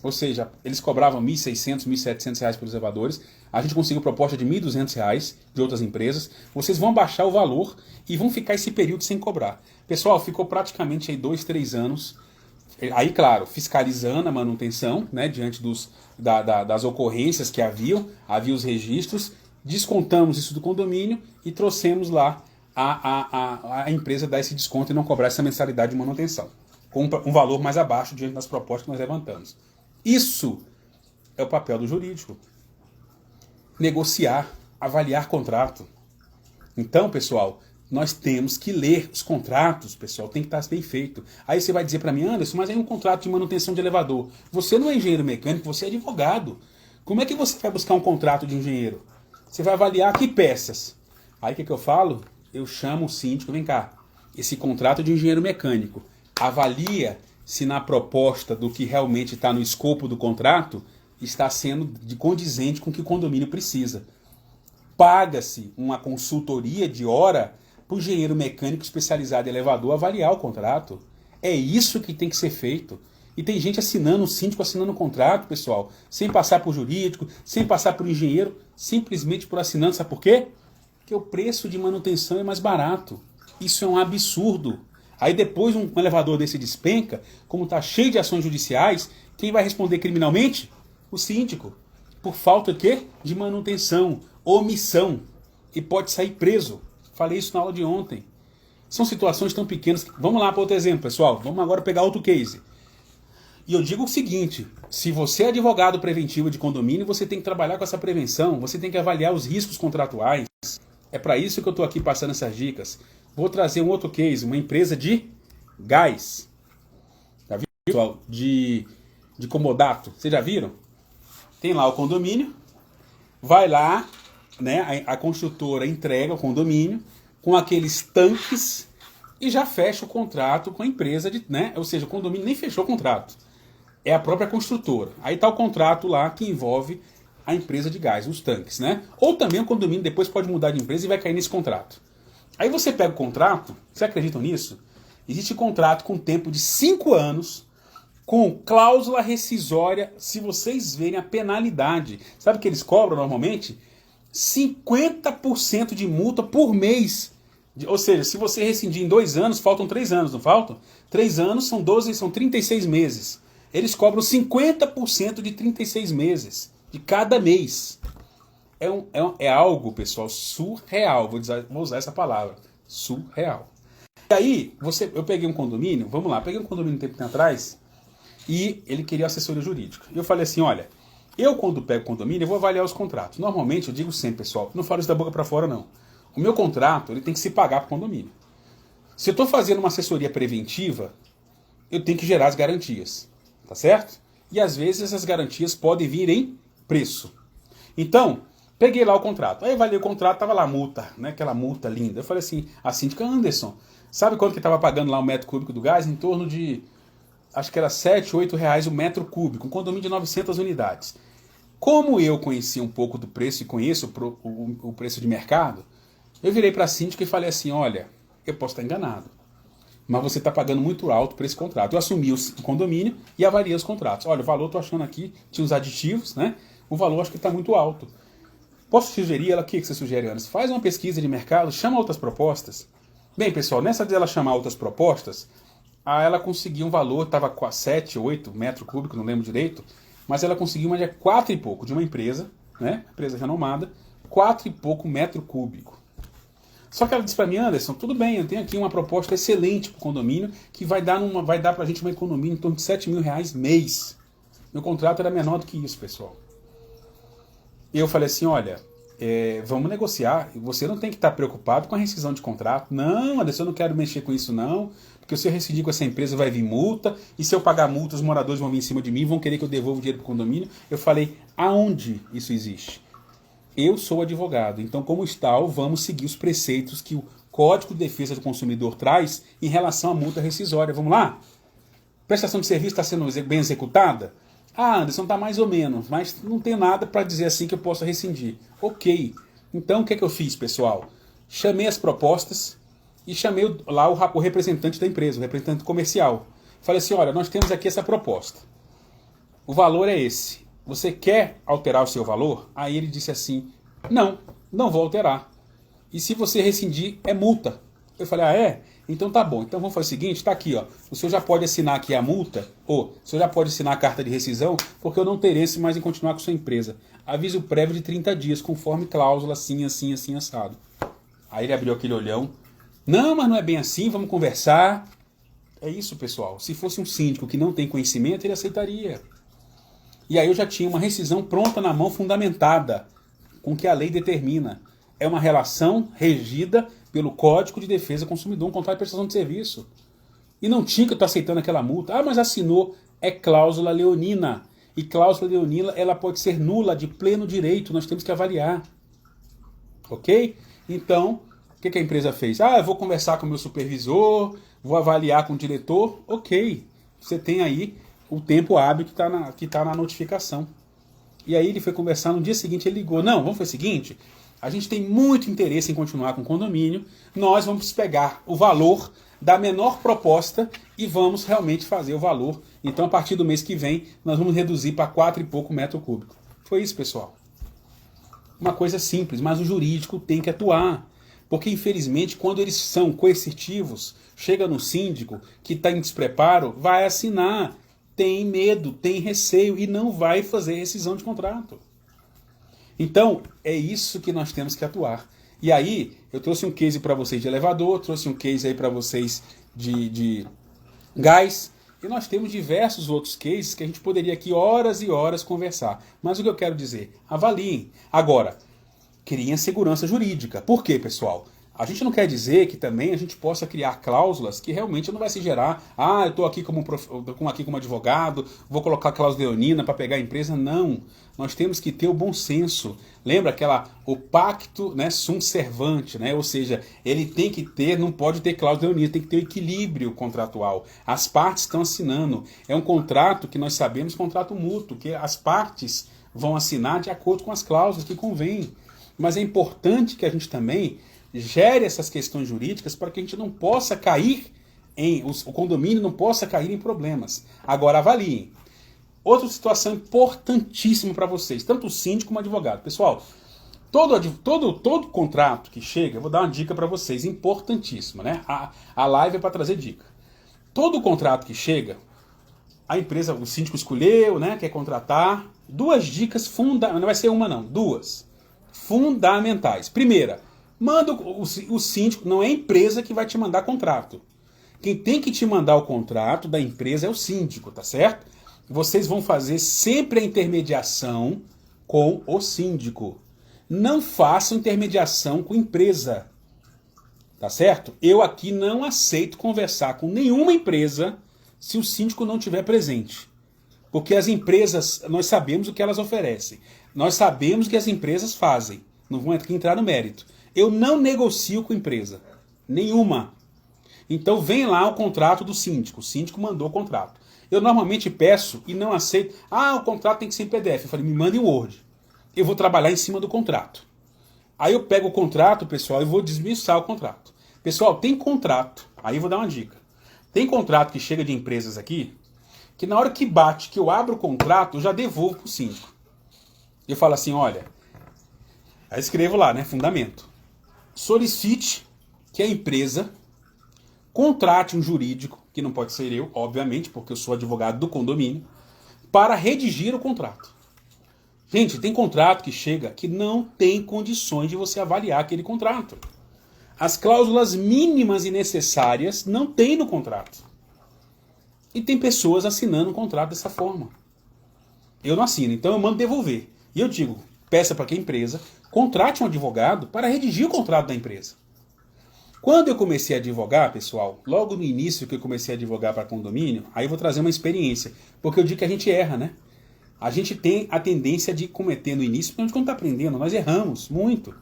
Ou seja, eles cobravam R$ 1.600, R$ 1.700 pelos elevadores. A gente conseguiu proposta de R$ 1.200 de outras empresas. Vocês vão baixar o valor e vão ficar esse período sem cobrar. Pessoal, ficou praticamente aí 2, 3 anos. Aí, claro, fiscalizando a manutenção, né, diante das ocorrências que havia os registros. Descontamos isso do condomínio e trouxemos lá a empresa dar esse desconto e não cobrar essa mensalidade de manutenção. Com um valor mais abaixo diante das propostas que nós levantamos. Isso é o papel do jurídico. Negociar, avaliar contrato. Então, pessoal, nós temos que ler os contratos, pessoal, tem que estar bem feito. Aí você vai dizer para mim, Anderson, mas aí um contrato de manutenção de elevador. Você não é engenheiro mecânico, você é advogado. Como é que você vai buscar um contrato de engenheiro? Você vai avaliar que peças. Aí o que eu falo? Eu chamo o síndico, vem cá, esse contrato de engenheiro mecânico, avalia se na proposta do que realmente está no escopo do contrato está sendo condizente com o que o condomínio precisa. Paga-se uma consultoria de hora para o engenheiro mecânico especializado em elevador avaliar o contrato. É isso que tem que ser feito. E tem gente assinando, o síndico assinando o contrato, pessoal, sem passar por jurídico, sem passar por engenheiro, simplesmente por assinando. Sabe por quê? Porque o preço de manutenção é mais barato. Isso é um absurdo. Aí depois um elevador desse despenca, como está cheio de ações judiciais, quem vai responder criminalmente? O síndico. Por falta de manutenção, omissão. E pode sair preso. Falei isso na aula de ontem. São situações tão pequenas. Vamos lá para outro exemplo, pessoal. Vamos agora pegar outro case. E eu digo o seguinte, se você é advogado preventivo de condomínio, você tem que trabalhar com essa prevenção, você tem que avaliar os riscos contratuais. É para isso que eu estou aqui passando essas dicas. Vou trazer um outro case, uma empresa de gás. Já viram, pessoal? De comodato. Vocês já viram? Tem lá o condomínio, vai lá, né, a construtora entrega o condomínio com aqueles tanques e já fecha o contrato com a empresa, né? Ou seja, o condomínio nem fechou o contrato. É a própria construtora. Aí está o contrato lá que envolve a empresa de gás, os tanques, né? Ou também o condomínio depois pode mudar de empresa e vai cair nesse contrato. Aí você pega o contrato, vocês acreditam nisso? Existe contrato com tempo de 5 anos, com cláusula rescisória, se vocês verem a penalidade. Sabe o que eles cobram normalmente? 50% de multa por mês. Ou seja, se você rescindir em 2 anos, faltam 3 anos, não faltam? 3 anos são 12, são 36 meses. Eles cobram 50% de 36 meses, de cada mês. É algo, pessoal, surreal. Vou usar essa palavra. Surreal. E aí, eu peguei um condomínio, vamos lá, peguei um condomínio um tempo atrás e ele queria assessoria jurídica. E eu falei assim, olha, eu quando pego condomínio, eu vou avaliar os contratos. Normalmente, eu digo sempre, pessoal, não falo isso da boca para fora, não. O meu contrato, ele tem que se pagar para o condomínio. Se eu estou fazendo uma assessoria preventiva, eu tenho que gerar as garantias. Tá certo? E às vezes essas garantias podem vir em preço. Então, peguei lá o contrato. Aí avaliei o contrato, tava lá a multa, né? Aquela multa linda. Eu falei assim, a síndica Anderson, sabe quanto que estava pagando lá o metro cúbico do gás? Em torno de, acho que era 7, 8 reais o metro cúbico, um condomínio de 900 unidades. Como eu conhecia um pouco do preço e conheço o preço de mercado, eu virei para a síndica e falei assim, olha, eu posso estar enganado, mas você está pagando muito alto por esse contrato. Eu assumi o condomínio e avaliei os contratos. Olha, o valor estou achando aqui, tinha os aditivos, né? O valor acho que está muito alto. Posso sugerir ela? O que você sugere, Anderson? Faz uma pesquisa de mercado, chama outras propostas. Bem, pessoal, nessa dela chamar outras propostas, ela conseguiu um valor, estava com 7, 8 metros cúbicos, não lembro direito, mas ela conseguiu uma de 4 e pouco, de uma empresa, né? Empresa renomada, 4 e pouco metro cúbico. Só que ela disse para mim, Anderson, tudo bem, eu tenho aqui uma proposta excelente para o condomínio, que vai dar para a gente uma economia em torno de R$7.000 mês. Meu contrato era menor do que isso, pessoal. E eu falei assim, olha, vamos negociar, você não tem que estar preocupado com a rescisão de contrato. Não, Anderson, eu não quero mexer com isso não, porque se eu rescindir com essa empresa vai vir multa, e se eu pagar multa, os moradores vão vir em cima de mim, vão querer que eu devolva o dinheiro para o condomínio. Eu falei, aonde isso existe? Eu sou advogado, então como tal, vamos seguir os preceitos que o Código de Defesa do Consumidor traz em relação à multa rescisória. Vamos lá? Prestação de serviço está sendo bem executada? Ah, Anderson, está mais ou menos, mas não tem nada para dizer assim que eu possa rescindir. Ok. Então o que é que eu fiz, pessoal? Chamei as propostas e chamei lá o representante da empresa, o representante comercial. Falei assim, olha, nós temos aqui essa proposta. O valor é esse. Você quer alterar o seu valor? Aí ele disse assim, não vou alterar. E se você rescindir, é multa. Eu falei, ah é? Então tá bom. Então vamos fazer o seguinte, tá aqui, ó. O senhor já pode assinar aqui a multa, ou o senhor já pode assinar a carta de rescisão, porque eu não terei esse mais em continuar com sua empresa. Aviso prévio de 30 dias, conforme cláusula assim, assim, assim, assado. Aí ele abriu aquele olhão. Não, mas não é bem assim, vamos conversar. É isso, pessoal. Se fosse um síndico que não tem conhecimento, ele aceitaria. E aí eu já tinha uma rescisão pronta na mão, fundamentada, com o que a lei determina. É uma relação regida pelo Código de Defesa do Consumidor, um contrato de prestação de serviço. E não tinha que eu estar aceitando aquela multa. Ah, mas assinou. É cláusula leonina. E cláusula leonina, ela pode ser nula, de pleno direito. Nós temos que avaliar. Ok? Então, o que a empresa fez? Ah, eu vou conversar com o meu supervisor, vou avaliar com o diretor. Ok. Você tem aí o tempo hábil que está na notificação. E aí ele foi conversar, no dia seguinte ele ligou. Não, vamos fazer o seguinte, a gente tem muito interesse em continuar com o condomínio, nós vamos pegar o valor da menor proposta e vamos realmente fazer o valor. Então a partir do mês que vem, nós vamos reduzir para 4 e pouco metro cúbico. Foi isso, pessoal. Uma coisa simples, mas o jurídico tem que atuar. Porque, infelizmente, quando eles são coercitivos, chega no síndico que está em despreparo, vai assinar. Tem medo, tem receio e não vai fazer rescisão de contrato. Então, é isso que nós temos que atuar. E aí, eu trouxe um case para vocês de elevador, trouxe um case aí para vocês de gás, e nós temos diversos outros cases que a gente poderia aqui horas e horas conversar. Mas o que eu quero dizer? Avaliem. Agora, criem segurança jurídica. Por quê, pessoal? A gente não quer dizer que também a gente possa criar cláusulas que realmente não vai se gerar. Ah, eu estou aqui como advogado, vou colocar cláusula leonina para pegar a empresa. Não. Nós temos que ter o bom senso. Lembra o pacto, né, sunt servante, né? Ou seja, ele tem que ter, não pode ter cláusula leonina, tem que ter o equilíbrio contratual. As partes estão assinando. É um contrato que nós sabemos, contrato mútuo, que as partes vão assinar de acordo com as cláusulas que convém. Mas é importante que a gente também gere essas questões jurídicas para que a gente não possa cair o condomínio não possa cair em problemas. Agora avaliem. Outra situação importantíssima para vocês, tanto o síndico como o advogado. Pessoal, todo contrato que chega, eu vou dar uma dica para vocês, importantíssima, né? A live é para trazer dica. Todo contrato que chega, a empresa, o síndico escolheu, né, quer contratar, duas dicas fundamentais, não vai ser uma não, duas, fundamentais. Primeira, manda o síndico, não é a empresa que vai te mandar contrato. Quem tem que te mandar o contrato da empresa é o síndico, tá certo? Vocês vão fazer sempre a intermediação com o síndico. Não façam intermediação com empresa, tá certo? Eu aqui não aceito conversar com nenhuma empresa se o síndico não estiver presente. Porque as empresas, nós sabemos o que elas oferecem. Nós sabemos o que as empresas fazem. Não vou aqui entrar no mérito. Eu não negocio com empresa. Nenhuma. Então vem lá o contrato do síndico. O síndico mandou o contrato. Eu normalmente peço e não aceito. Ah, o contrato tem que ser em PDF. Eu falei, me mande em Word. Eu vou trabalhar em cima do contrato. Aí eu pego o contrato, pessoal, e vou desmiuçar o contrato. Pessoal, tem contrato. Aí eu vou dar uma dica. Tem contrato que chega de empresas aqui, que na hora que bate, que eu abro o contrato, eu já devolvo para o síndico. Eu falo assim, olha, aí escrevo lá, né, fundamento. Solicite que a empresa contrate um jurídico, que não pode ser eu, obviamente, porque eu sou advogado do condomínio, para redigir o contrato. Gente, tem contrato que chega que não tem condições de você avaliar aquele contrato. As cláusulas mínimas e necessárias não tem no contrato. E tem pessoas assinando um contrato dessa forma. Eu não assino, então eu mando devolver. E eu digo, peça para que a empresa contrate um advogado para redigir o contrato da empresa. Quando eu comecei a advogar, pessoal, logo no início que eu comecei a advogar para condomínio, aí eu vou trazer uma experiência, porque eu digo que a gente erra, né? A gente tem a tendência de cometer no início, porque a gente quando está aprendendo, nós erramos muito.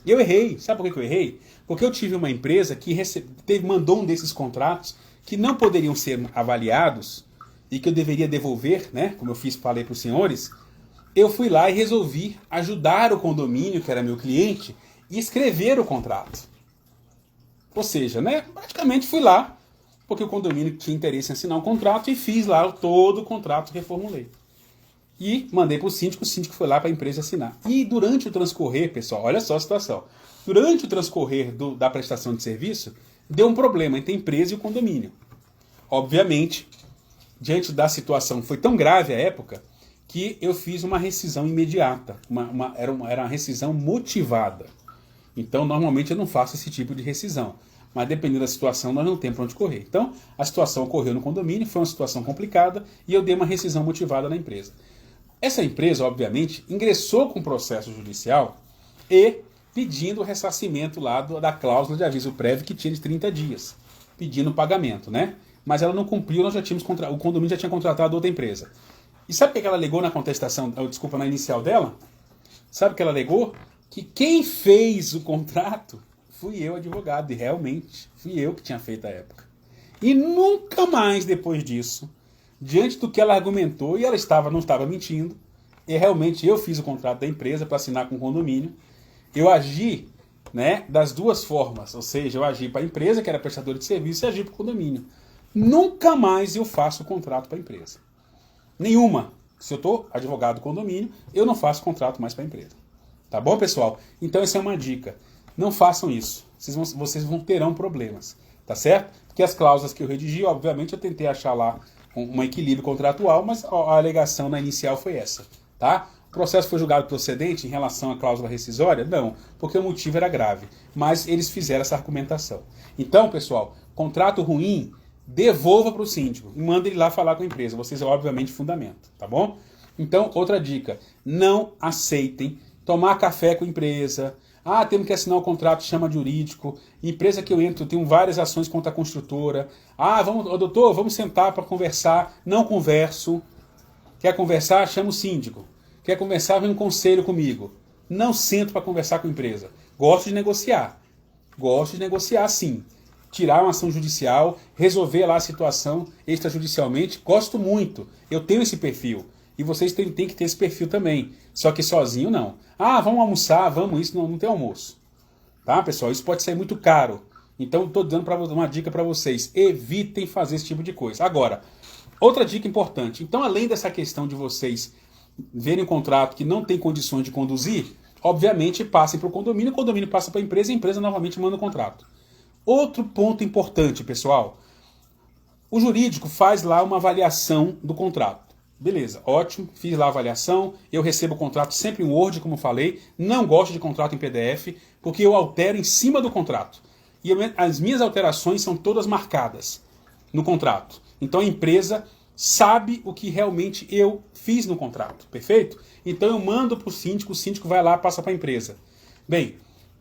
Eu errei. Sabe por que eu errei? Porque eu tive uma empresa que mandou um desses contratos que não poderiam ser avaliados e que eu deveria devolver, né? Como eu falei para os senhores. Eu fui lá e resolvi ajudar o condomínio, que era meu cliente, e escrever o contrato. Ou seja, né? Praticamente fui lá, porque o condomínio tinha interesse em assinar um contrato e fiz lá todo o contrato, reformulei. E mandei para o síndico foi lá para a empresa assinar. E durante o transcorrer, pessoal, olha só a situação. Durante o transcorrer da prestação de serviço, deu um problema entre a empresa e o condomínio. Obviamente, diante da situação, foi tão grave a época, que eu fiz uma rescisão imediata. Era uma rescisão motivada. Então, normalmente eu não faço esse tipo de rescisão. Mas dependendo da situação, nós não temos para onde correr. Então, a situação ocorreu no condomínio, foi uma situação complicada, e eu dei uma rescisão motivada na empresa. Essa empresa, obviamente, ingressou com processo judicial e pedindo o ressarcimento lá da cláusula de aviso prévio que tinha de 30 dias, pedindo pagamento, né? Mas ela não cumpriu, o condomínio já tinha contratado outra empresa. E sabe o que ela alegou na contestação, na inicial dela? Sabe o que ela alegou? Que quem fez o contrato fui eu, advogado, e realmente fui eu que tinha feito a época. E nunca mais depois disso, diante do que ela argumentou, e ela não estava mentindo, e realmente eu fiz o contrato da empresa para assinar com o condomínio, eu agi, né, das duas formas, ou seja, eu agi para a empresa, que era prestadora de serviço, e agi para o condomínio. Nunca mais eu faço contrato para a empresa. Nenhuma. Se eu estou advogado do condomínio, eu não faço contrato mais para a empresa. Tá bom, pessoal? Então essa é uma dica. Não façam isso. Vocês terão problemas. Tá certo? Porque as cláusulas que eu redigi, obviamente, eu tentei achar lá um equilíbrio contratual, mas a alegação na inicial foi essa. Tá? O processo foi julgado procedente em relação à cláusula rescisória? Não, porque o motivo era grave. Mas eles fizeram essa argumentação. Então, pessoal, contrato ruim, devolva para o síndico e manda ele lá falar com a empresa. Vocês, obviamente, fundamentam, tá bom? Então, outra dica, não aceitem tomar café com a empresa. Ah, temos que assinar o contrato, chama jurídico. Empresa que eu entro, eu tenho várias ações contra a construtora. Ah, doutor, vamos sentar para conversar. Não converso. Quer conversar? Chama o síndico. Quer conversar? Vem um conselho comigo. Não sento para conversar com a empresa. Gosto de negociar. Gosto de negociar, sim. Tirar uma ação judicial, resolver lá a situação extrajudicialmente. Gosto muito. Eu tenho esse perfil. E vocês têm que ter esse perfil também. Só que sozinho não. Ah, vamos almoçar, vamos isso. Não tem almoço. Tá, pessoal? Isso pode sair muito caro. Então, estou dando uma dica para vocês. Evitem fazer esse tipo de coisa. Agora, outra dica importante. Então, além dessa questão de vocês verem um contrato que não tem condições de conduzir, obviamente passem para o condomínio passa para a empresa novamente manda o contrato. Outro ponto importante, pessoal. O jurídico faz lá uma avaliação do contrato. Beleza, ótimo, fiz lá a avaliação, eu recebo o contrato sempre em Word, como falei, não gosto de contrato em PDF, porque eu altero em cima do contrato. E as minhas alterações são todas marcadas no contrato. Então a empresa sabe o que realmente eu fiz no contrato, perfeito? Então eu mando para o síndico vai lá, passa para a empresa. Bem,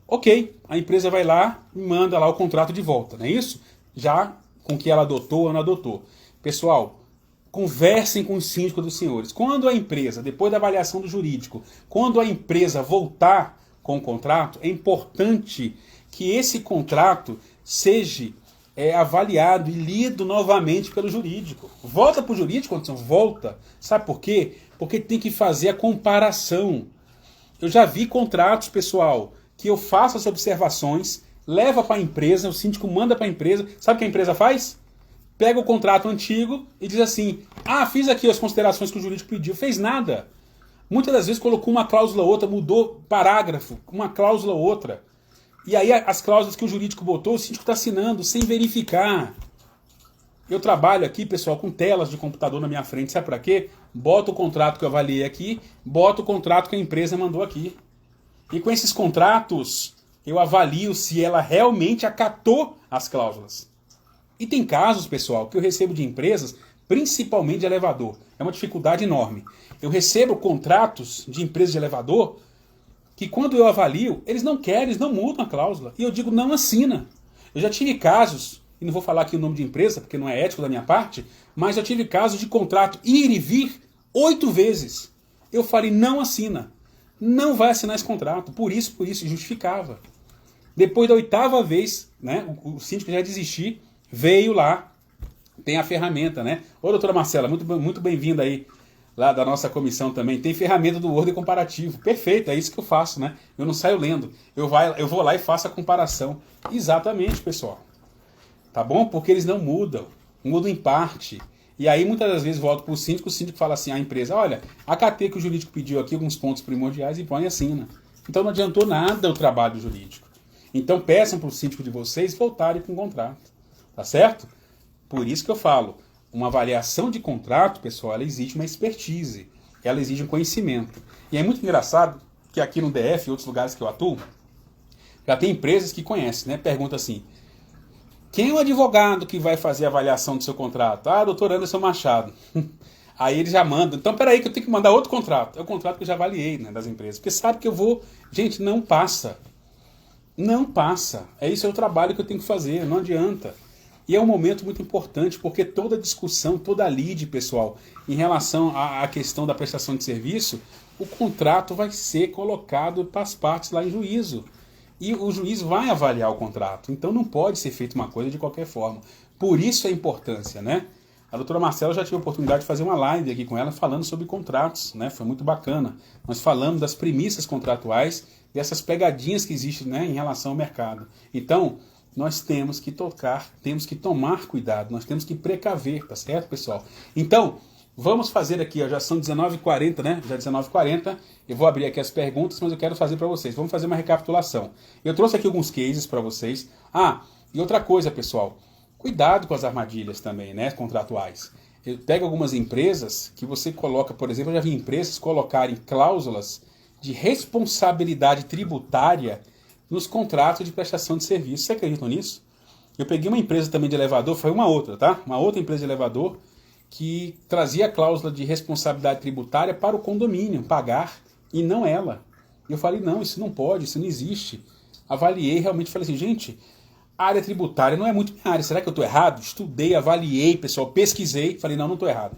ok, a empresa vai lá e manda lá o contrato de volta, não é isso? Já com que ela adotou ou não adotou. Pessoal, conversem com o síndico dos senhores. Quando a empresa, depois da avaliação do jurídico, quando a empresa voltar com o contrato, é importante que esse contrato seja avaliado e lido novamente pelo jurídico. Volta para o jurídico, Anderson, volta. Sabe por quê? Porque tem que fazer a comparação. Eu já vi contratos, pessoal, que eu faço as observações, leva para a empresa, o síndico manda para a empresa. Sabe o que a empresa faz? Pega o contrato antigo e diz assim, fiz aqui as considerações que o jurídico pediu. Fez nada. Muitas das vezes colocou uma cláusula ou outra, mudou parágrafo, uma cláusula ou outra. E aí as cláusulas que o jurídico botou, o síndico está assinando sem verificar. Eu trabalho aqui, pessoal, com telas de computador na minha frente. Sabe para quê? boto o contrato que eu avaliei aqui, boto o contrato que a empresa mandou aqui. E com esses contratos, eu avalio se ela realmente acatou as cláusulas. E tem casos, pessoal, que eu recebo de empresas, principalmente de elevador. É uma dificuldade enorme. Eu recebo contratos de empresas de elevador que quando eu avalio, eles não querem, eles não mudam a cláusula. E eu digo, não assina. Eu já tive casos, e não vou falar aqui o nome de empresa, porque não é ético da minha parte, mas já tive casos de contrato ir e vir 8 vezes. Eu falei, não assina. Não vai assinar esse contrato. Por isso, justificava. Depois da 8ª vez, né, o síndico já desistiu, veio lá, tem a ferramenta, né? Ô, doutora Marcela, muito bem-vinda aí, lá da nossa comissão também. Tem ferramenta do Word comparativo. Perfeito, é isso que eu faço, né? Eu não saio lendo. Eu vou lá e faço a comparação. Exatamente, pessoal. Tá bom? Porque eles não mudam. Mudam em parte. E aí, muitas das vezes, volto para o síndico fala assim, a empresa, olha, acatei que o jurídico pediu aqui alguns pontos primordiais e põe e assina. Então não adiantou nada o trabalho jurídico. Então peçam para o síndico de vocês voltarem com o contrato. Tá certo? Por isso que eu falo, uma avaliação de contrato, pessoal, ela exige uma expertise. Ela exige um conhecimento. E é muito engraçado que aqui no DF e outros lugares que eu atuo, já tem empresas que conhecem, né? Pergunta assim, quem é o advogado que vai fazer a avaliação do seu contrato? Ah, doutor Anderson Machado. Aí eles já mandam. Então, peraí que eu tenho que mandar outro contrato. É o contrato que eu já avaliei, né, das empresas. Porque sabe que eu vou... Gente, não passa. Não passa. Isso é o trabalho que eu tenho que fazer. Não adianta. E é um momento muito importante, porque toda discussão, toda lide, pessoal, em relação à questão da prestação de serviço, o contrato vai ser colocado para as partes lá em juízo. E o juiz vai avaliar o contrato. Então não pode ser feita uma coisa de qualquer forma. Por isso a importância, né? A doutora Marcela já tive a oportunidade de fazer uma live aqui com ela falando sobre contratos, né? Foi muito bacana. Nós falamos das premissas contratuais, dessas pegadinhas que existem, né, em relação ao mercado. Então, nós temos que temos que tomar cuidado, nós temos que precaver, tá certo, pessoal? Então, vamos fazer aqui, ó, já são 19h40, né? Já 19h40, eu vou abrir aqui as perguntas, mas eu quero fazer para vocês. Vamos fazer uma recapitulação. Eu trouxe aqui alguns cases para vocês. Ah, e outra coisa, pessoal, cuidado com as armadilhas também, né, contratuais. Eu pego algumas empresas que você coloca, por exemplo, eu já vi empresas colocarem cláusulas de responsabilidade tributária nos contratos de prestação de serviço. Você acredita nisso? Eu peguei uma empresa também de elevador, foi uma outra, tá? Uma outra empresa de elevador que trazia a cláusula de responsabilidade tributária para o condomínio pagar e não ela. E eu falei, não, isso não pode, isso não existe. Avaliei, realmente falei assim, gente, a área tributária não é muito minha área, será que eu estou errado? Estudei, avaliei, pessoal, pesquisei, falei, não estou errado.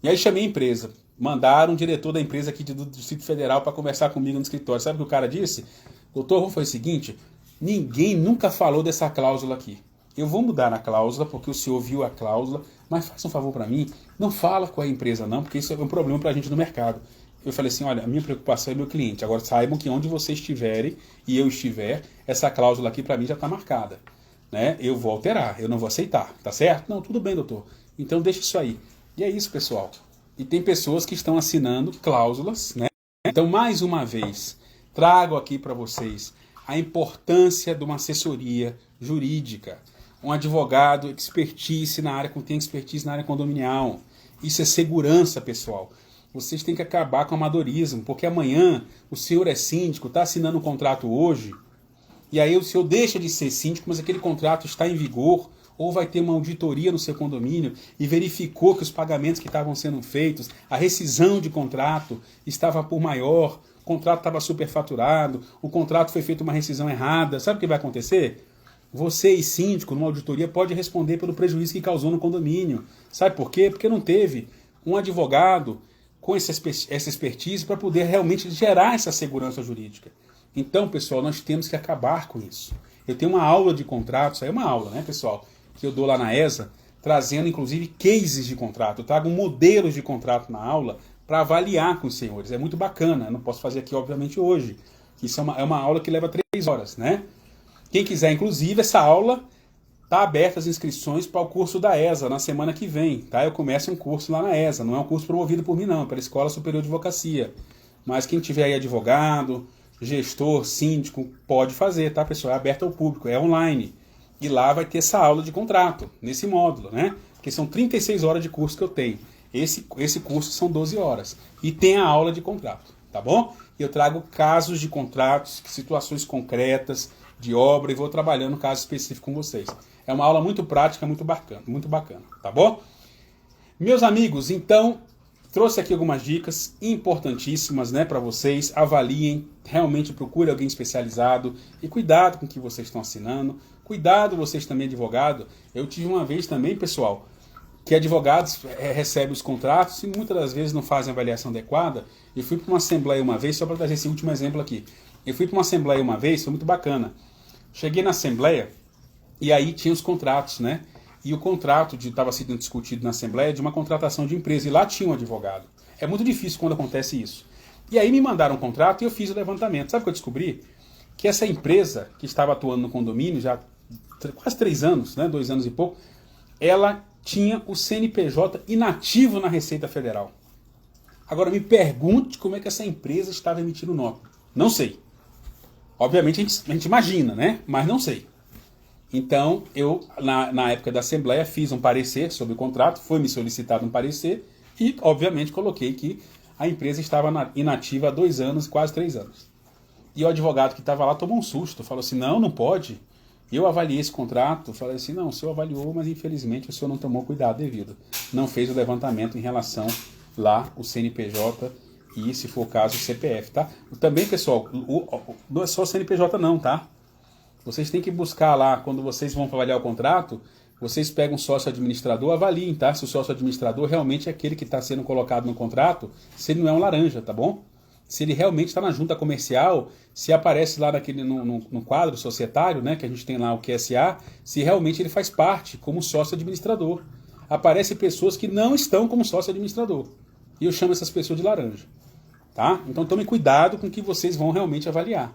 E aí chamei a empresa, mandaram um diretor da empresa aqui do Distrito Federal para conversar comigo no escritório. Sabe o que o cara disse? Doutor, vamos fazer o seguinte, ninguém nunca falou dessa cláusula aqui. Eu vou mudar na cláusula, porque o senhor viu a cláusula, mas faça um favor para mim, não fala com a empresa não, porque isso é um problema para a gente no mercado. Eu falei assim, olha, a minha preocupação é meu cliente, agora saibam que onde vocês estiverem e eu estiver, essa cláusula aqui para mim já está marcada. Né? Eu vou alterar, eu não vou aceitar, tá certo? Não, tudo bem, doutor. Então deixa isso aí. E é isso, pessoal. E tem pessoas que estão assinando cláusulas, né? Então, mais uma vez, trago aqui para vocês a importância de uma assessoria jurídica. Um advogado, expertise na área, tem expertise na área condominial. Isso é segurança, pessoal. Vocês têm que acabar com o amadorismo, porque amanhã o senhor é síndico, está assinando um contrato hoje, e aí o senhor deixa de ser síndico, mas aquele contrato está em vigor, ou vai ter uma auditoria no seu condomínio e verificou que os pagamentos que estavam sendo feitos, a rescisão de contrato estava por maior, o contrato estava superfaturado, o contrato foi feito uma rescisão errada. Sabe o que vai acontecer? Você, síndico, numa auditoria, pode responder pelo prejuízo que causou no condomínio. Sabe por quê? Porque não teve um advogado com essa expertise para poder realmente gerar essa segurança jurídica. Então, pessoal, nós temos que acabar com isso. Eu tenho uma aula de contratos, aí é uma aula, né, pessoal, que eu dou lá na ESA, trazendo inclusive cases de contrato. Eu trago modelos de contrato na aula para avaliar com os senhores. É muito bacana, eu não posso fazer aqui, obviamente, hoje. Isso é uma aula que leva 3 horas, né? Quem quiser, inclusive, essa aula está aberta as inscrições para o curso da ESA na semana que vem, tá? Eu começo um curso lá na ESA, não é um curso promovido por mim não, é pela Escola Superior de Advocacia. Mas quem tiver aí advogado, gestor, síndico, pode fazer, tá, pessoal? É aberto ao público, é online. E lá vai ter essa aula de contrato, nesse módulo, né? Porque são 36 horas de curso que eu tenho. Esse curso são 12 horas. E tem a aula de contrato, tá bom? Eu trago casos de contratos, situações concretas de obra e vou trabalhando casos específicos com vocês. É uma aula muito prática, muito bacana, tá bom? Meus amigos, então, trouxe aqui algumas dicas importantíssimas, né, para vocês. Avaliem, realmente procure alguém especializado e cuidado com o que vocês estão assinando. Cuidado vocês também, advogado. Eu tive uma vez também, pessoal, que advogados recebem os contratos e muitas das vezes não fazem a avaliação adequada. Eu fui para uma assembleia uma vez, só para trazer esse último exemplo aqui. Eu fui para uma assembleia uma vez, foi muito bacana. Cheguei na assembleia e aí tinha os contratos, né? E o contrato estava sendo discutido na assembleia de uma contratação de empresa e lá tinha um advogado. É muito difícil quando acontece isso. E aí me mandaram um contrato e eu fiz o levantamento. Sabe o que eu descobri? Que essa empresa que estava atuando no condomínio já quase 3 anos, né? 2 anos e pouco, ela tinha o CNPJ inativo na Receita Federal. Agora me pergunte como é que essa empresa estava emitindo nota. Não sei. Obviamente a gente imagina, né? Mas não sei. Então, eu, na época da Assembleia, fiz um parecer sobre o contrato, foi me solicitado um parecer e, obviamente, coloquei que a empresa estava inativa há 2 anos, quase 3 anos. E o advogado que estava lá tomou um susto, falou assim, não pode. Eu avaliei esse contrato, falei assim, não, o senhor avaliou, mas infelizmente o senhor não tomou cuidado devido. Não fez o levantamento em relação lá, o CNPJ e, se for o caso, o CPF, tá? Também, pessoal, não é só o CNPJ não, tá? Vocês têm que buscar lá, quando vocês vão avaliar o contrato, vocês pegam um sócio administrador, avaliem, tá? Se o sócio administrador realmente é aquele que está sendo colocado no contrato, se ele não é um laranja, tá bom? Se ele realmente está na junta comercial, se aparece lá no quadro societário, né, que a gente tem lá o QSA, se realmente ele faz parte como sócio administrador. Aparecem pessoas que não estão como sócio administrador. E eu chamo essas pessoas de laranja. Tá? Então tome cuidado com o que vocês vão realmente avaliar,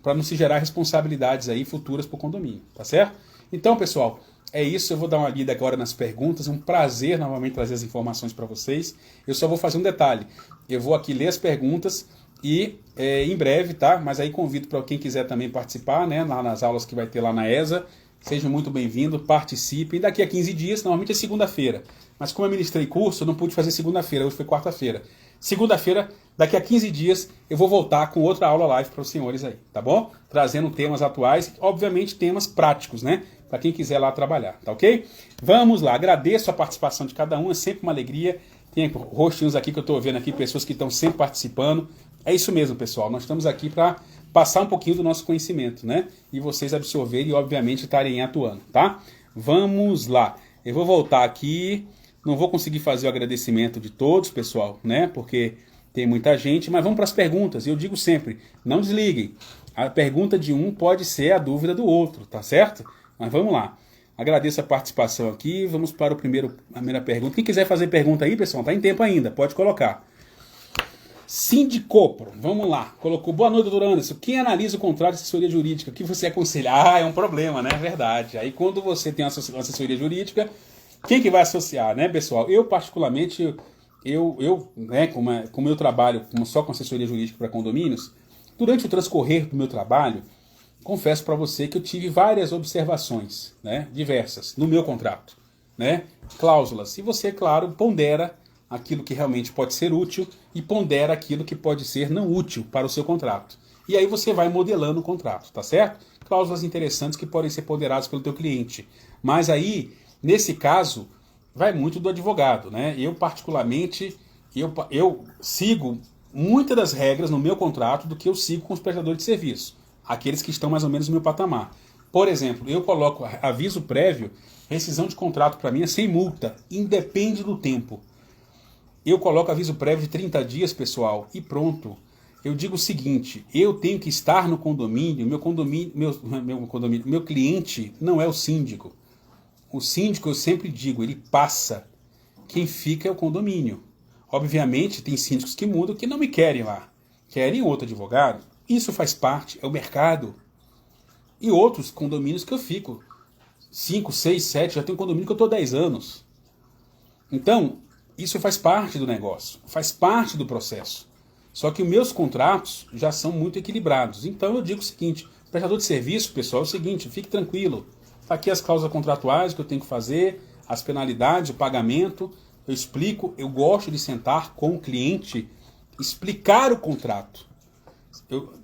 para não se gerar responsabilidades aí futuras para o condomínio, tá certo? Então, pessoal, é isso. Eu vou dar uma lida agora nas perguntas. É um prazer novamente trazer as informações para vocês. Eu só vou fazer um detalhe. Eu vou aqui ler as perguntas e em breve, tá? Mas aí convido para quem quiser também participar, né? Lá nas aulas que vai ter lá na ESA. Sejam muito bem-vindos, participem. Daqui a 15 dias, normalmente é segunda-feira. Mas como eu ministrei curso, eu não pude fazer segunda-feira. Hoje foi quarta-feira. Segunda-feira, daqui a 15 dias, eu vou voltar com outra aula live para os senhores aí, tá bom? Trazendo temas atuais, obviamente temas práticos, né? Para quem quiser lá trabalhar, tá ok? Vamos lá, agradeço a participação de cada um, é sempre uma alegria. Tem rostinhos aqui que eu estou vendo aqui, pessoas que estão sempre participando. É isso mesmo, pessoal, nós estamos aqui para passar um pouquinho do nosso conhecimento, né? E vocês absorverem e, obviamente, estarem atuando, tá? Vamos lá, eu vou voltar aqui. Não vou conseguir fazer o agradecimento de todos, pessoal, né? Porque tem muita gente, mas vamos para as perguntas. Eu digo sempre, não desliguem. A pergunta de um pode ser a dúvida do outro, tá certo? Mas vamos lá. Agradeço a participação aqui. Vamos para a primeira pergunta. Quem quiser fazer pergunta aí, pessoal, tá em tempo ainda, pode colocar. Sindicopro, vamos lá. Colocou, boa noite, doutor Anderson. Quem analisa o contrato de assessoria jurídica? O que você aconselha? Ah, é um problema, né? É verdade. Aí quando você tem uma assessoria jurídica, quem que vai associar, né, pessoal? Eu, particularmente, né, como eu trabalho só com assessoria jurídica para condomínios, durante o transcorrer do meu trabalho, confesso para você que eu tive várias observações, né, diversas, no meu contrato, né, cláusulas. E você, claro, pondera aquilo que realmente pode ser útil e pondera aquilo que pode ser não útil para o seu contrato. E aí você vai modelando o contrato, tá certo? Cláusulas interessantes que podem ser ponderadas pelo teu cliente. Mas aí, nesse caso, vai muito do advogado, né? Eu, particularmente, eu sigo muitas das regras no meu contrato do que eu sigo com os prestadores de serviço, aqueles que estão mais ou menos no meu patamar. Por exemplo, eu coloco aviso prévio, rescisão de contrato para mim é sem multa, independe do tempo. Eu coloco aviso prévio de 30 dias, pessoal, e pronto. Eu digo o seguinte, eu tenho que estar no condomínio, meu cliente não é o síndico. O síndico, eu sempre digo, ele passa. Quem fica é o condomínio. Obviamente, tem síndicos que mudam que não me querem lá. Querem outro advogado. Isso faz parte, é o mercado. E outros condomínios que eu fico 5, 6, 7, já tem um condomínio que eu estou 10 anos. Então, isso faz parte do negócio, faz parte do processo. Só que os meus contratos já são muito equilibrados. Então eu digo o seguinte, prestador de serviço, pessoal, é o seguinte, fique tranquilo. Está aqui as cláusulas contratuais que eu tenho que fazer, as penalidades, o pagamento. eu explico, eu gosto de sentar com o cliente, explicar o contrato.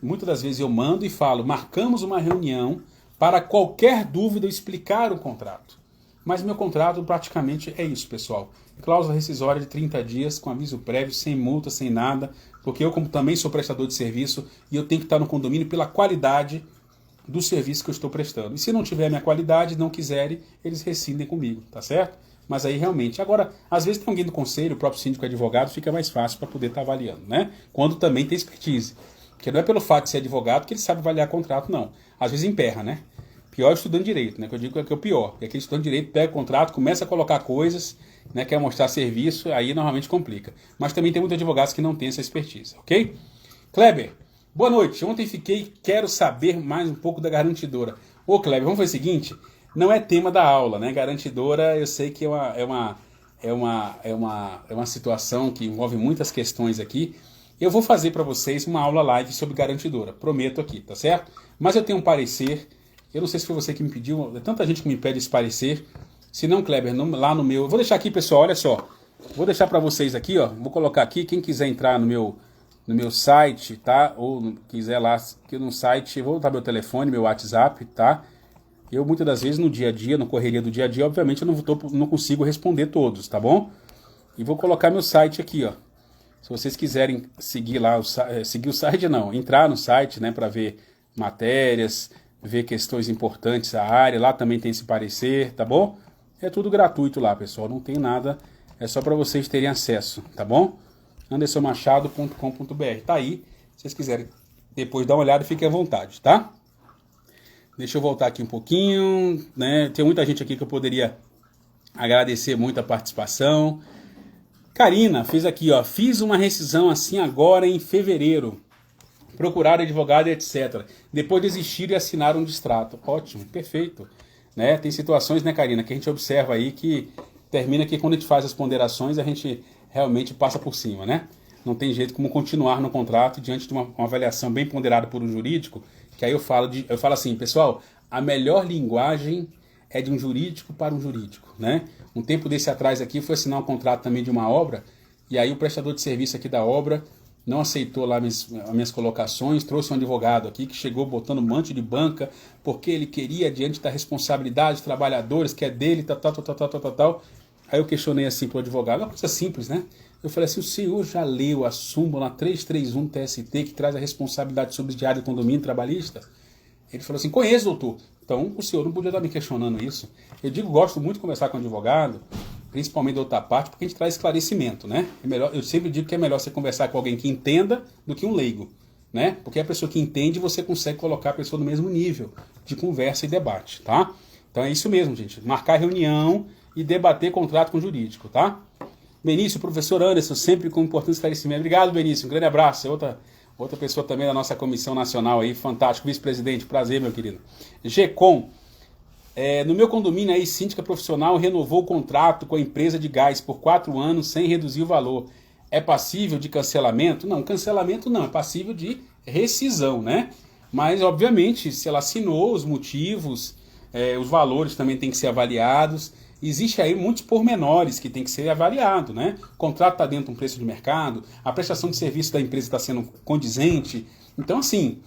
Muitas das vezes eu mando e falo, marcamos uma reunião para qualquer dúvida eu explicar o contrato. Mas meu contrato praticamente é isso, pessoal. Cláusula rescisória de 30 dias, com aviso prévio, sem multa, sem nada, porque eu como também sou prestador de serviço e eu tenho que estar no condomínio pela qualidade do serviço que eu estou prestando. E se não tiver a minha qualidade, não quiserem, eles rescindem comigo, tá certo? Mas aí realmente, agora, às vezes tem alguém do conselho, o próprio síndico advogado, fica mais fácil para poder estar avaliando, né? Quando também tem expertise. Porque não é pelo fato de ser advogado que ele sabe avaliar contrato, não. Às vezes emperra, né? Pior é estudando direito, né? Que eu digo que é o pior. Porque aquele estudante de direito pega o contrato, começa a colocar coisas, né? Quer mostrar serviço, aí normalmente complica. Mas também tem muitos advogados que não têm essa expertise, ok? Kleber, boa noite. Ontem quero saber mais um pouco da garantidora. Ô Kleber, vamos fazer o seguinte, não é tema da aula, né? Garantidora, eu sei que é uma situação que envolve muitas questões aqui. Eu vou fazer para vocês uma aula live sobre garantidora, prometo aqui, tá certo? Mas eu tenho um parecer, eu não sei se foi você que me pediu, é tanta gente que me pede esse parecer. Se não, Kleber, lá no meu... Vou deixar aqui, pessoal, olha só. Vou deixar para vocês aqui, ó. Vou colocar aqui, quem quiser entrar no meu site, tá? Ou quiser lá, aqui no site, vou botar meu telefone, meu WhatsApp, tá? Eu, muitas das vezes, no dia a dia, na correria do dia a dia, obviamente, eu não consigo responder todos, tá bom? E vou colocar meu site aqui, ó. Se vocês quiserem seguir lá, seguir o site não, entrar no site, né, para ver matérias, ver questões importantes da área, lá também tem esse parecer, tá bom? É tudo gratuito lá, pessoal, não tem nada, é só para vocês terem acesso, tá bom? andersonmachado.com.br, tá aí, se vocês quiserem depois dar uma olhada, fiquem à vontade, tá? Deixa eu voltar aqui um pouquinho, né, tem muita gente aqui que eu poderia agradecer muito a participação. Karina fez aqui, ó, fiz uma rescisão assim agora em fevereiro, procurar advogado e etc. Depois desistir e assinar um distrato. Ótimo, perfeito. Né? Tem situações, né, Karina, que a gente observa aí que termina que quando a gente faz as ponderações, a gente realmente passa por cima, né? Não tem jeito como continuar no contrato diante de uma avaliação bem ponderada por um jurídico, que aí eu falo assim, pessoal, a melhor linguagem é de um jurídico para um jurídico, né? Um tempo desse atrás aqui, fui assinar um contrato também de uma obra, e aí o prestador de serviço aqui da obra não aceitou lá as minhas colocações, trouxe um advogado aqui que chegou botando um monte de banca, porque ele queria, diante da responsabilidade dos trabalhadores, que é dele, tal. Aí eu questionei assim pro advogado, é uma coisa simples, né? Eu falei assim, o senhor já leu a súmula 331 TST, que traz a responsabilidade subsidiária do condomínio trabalhista? Ele falou assim, conheço, doutor. Então, o senhor não podia estar me questionando isso. Eu digo, gosto muito de conversar com o advogado, principalmente da outra parte, porque a gente traz esclarecimento, né? É melhor, eu sempre digo que é melhor você conversar com alguém que entenda do que um leigo, né? Porque a pessoa que entende, você consegue colocar a pessoa no mesmo nível de conversa e debate, tá? Então é isso mesmo, gente. Marcar reunião e debater contrato com o jurídico, tá? Benício, professor Anderson, sempre com importante esclarecimento. Obrigado, Benício. Um grande abraço. Outra pessoa também da nossa comissão nacional aí, fantástico, vice-presidente, prazer, meu querido. GECOM, no meu condomínio aí, síndica profissional renovou o contrato com a empresa de gás por 4 anos sem reduzir o valor. É passível de cancelamento? Não, cancelamento não, é passível de rescisão, né? Mas, obviamente, se ela assinou, os motivos, os valores também têm que ser avaliados. Existe aí muitos pormenores que tem que ser avaliado, né? O contrato está dentro de um preço de mercado, a prestação de serviço da empresa está sendo condizente. Então, assim,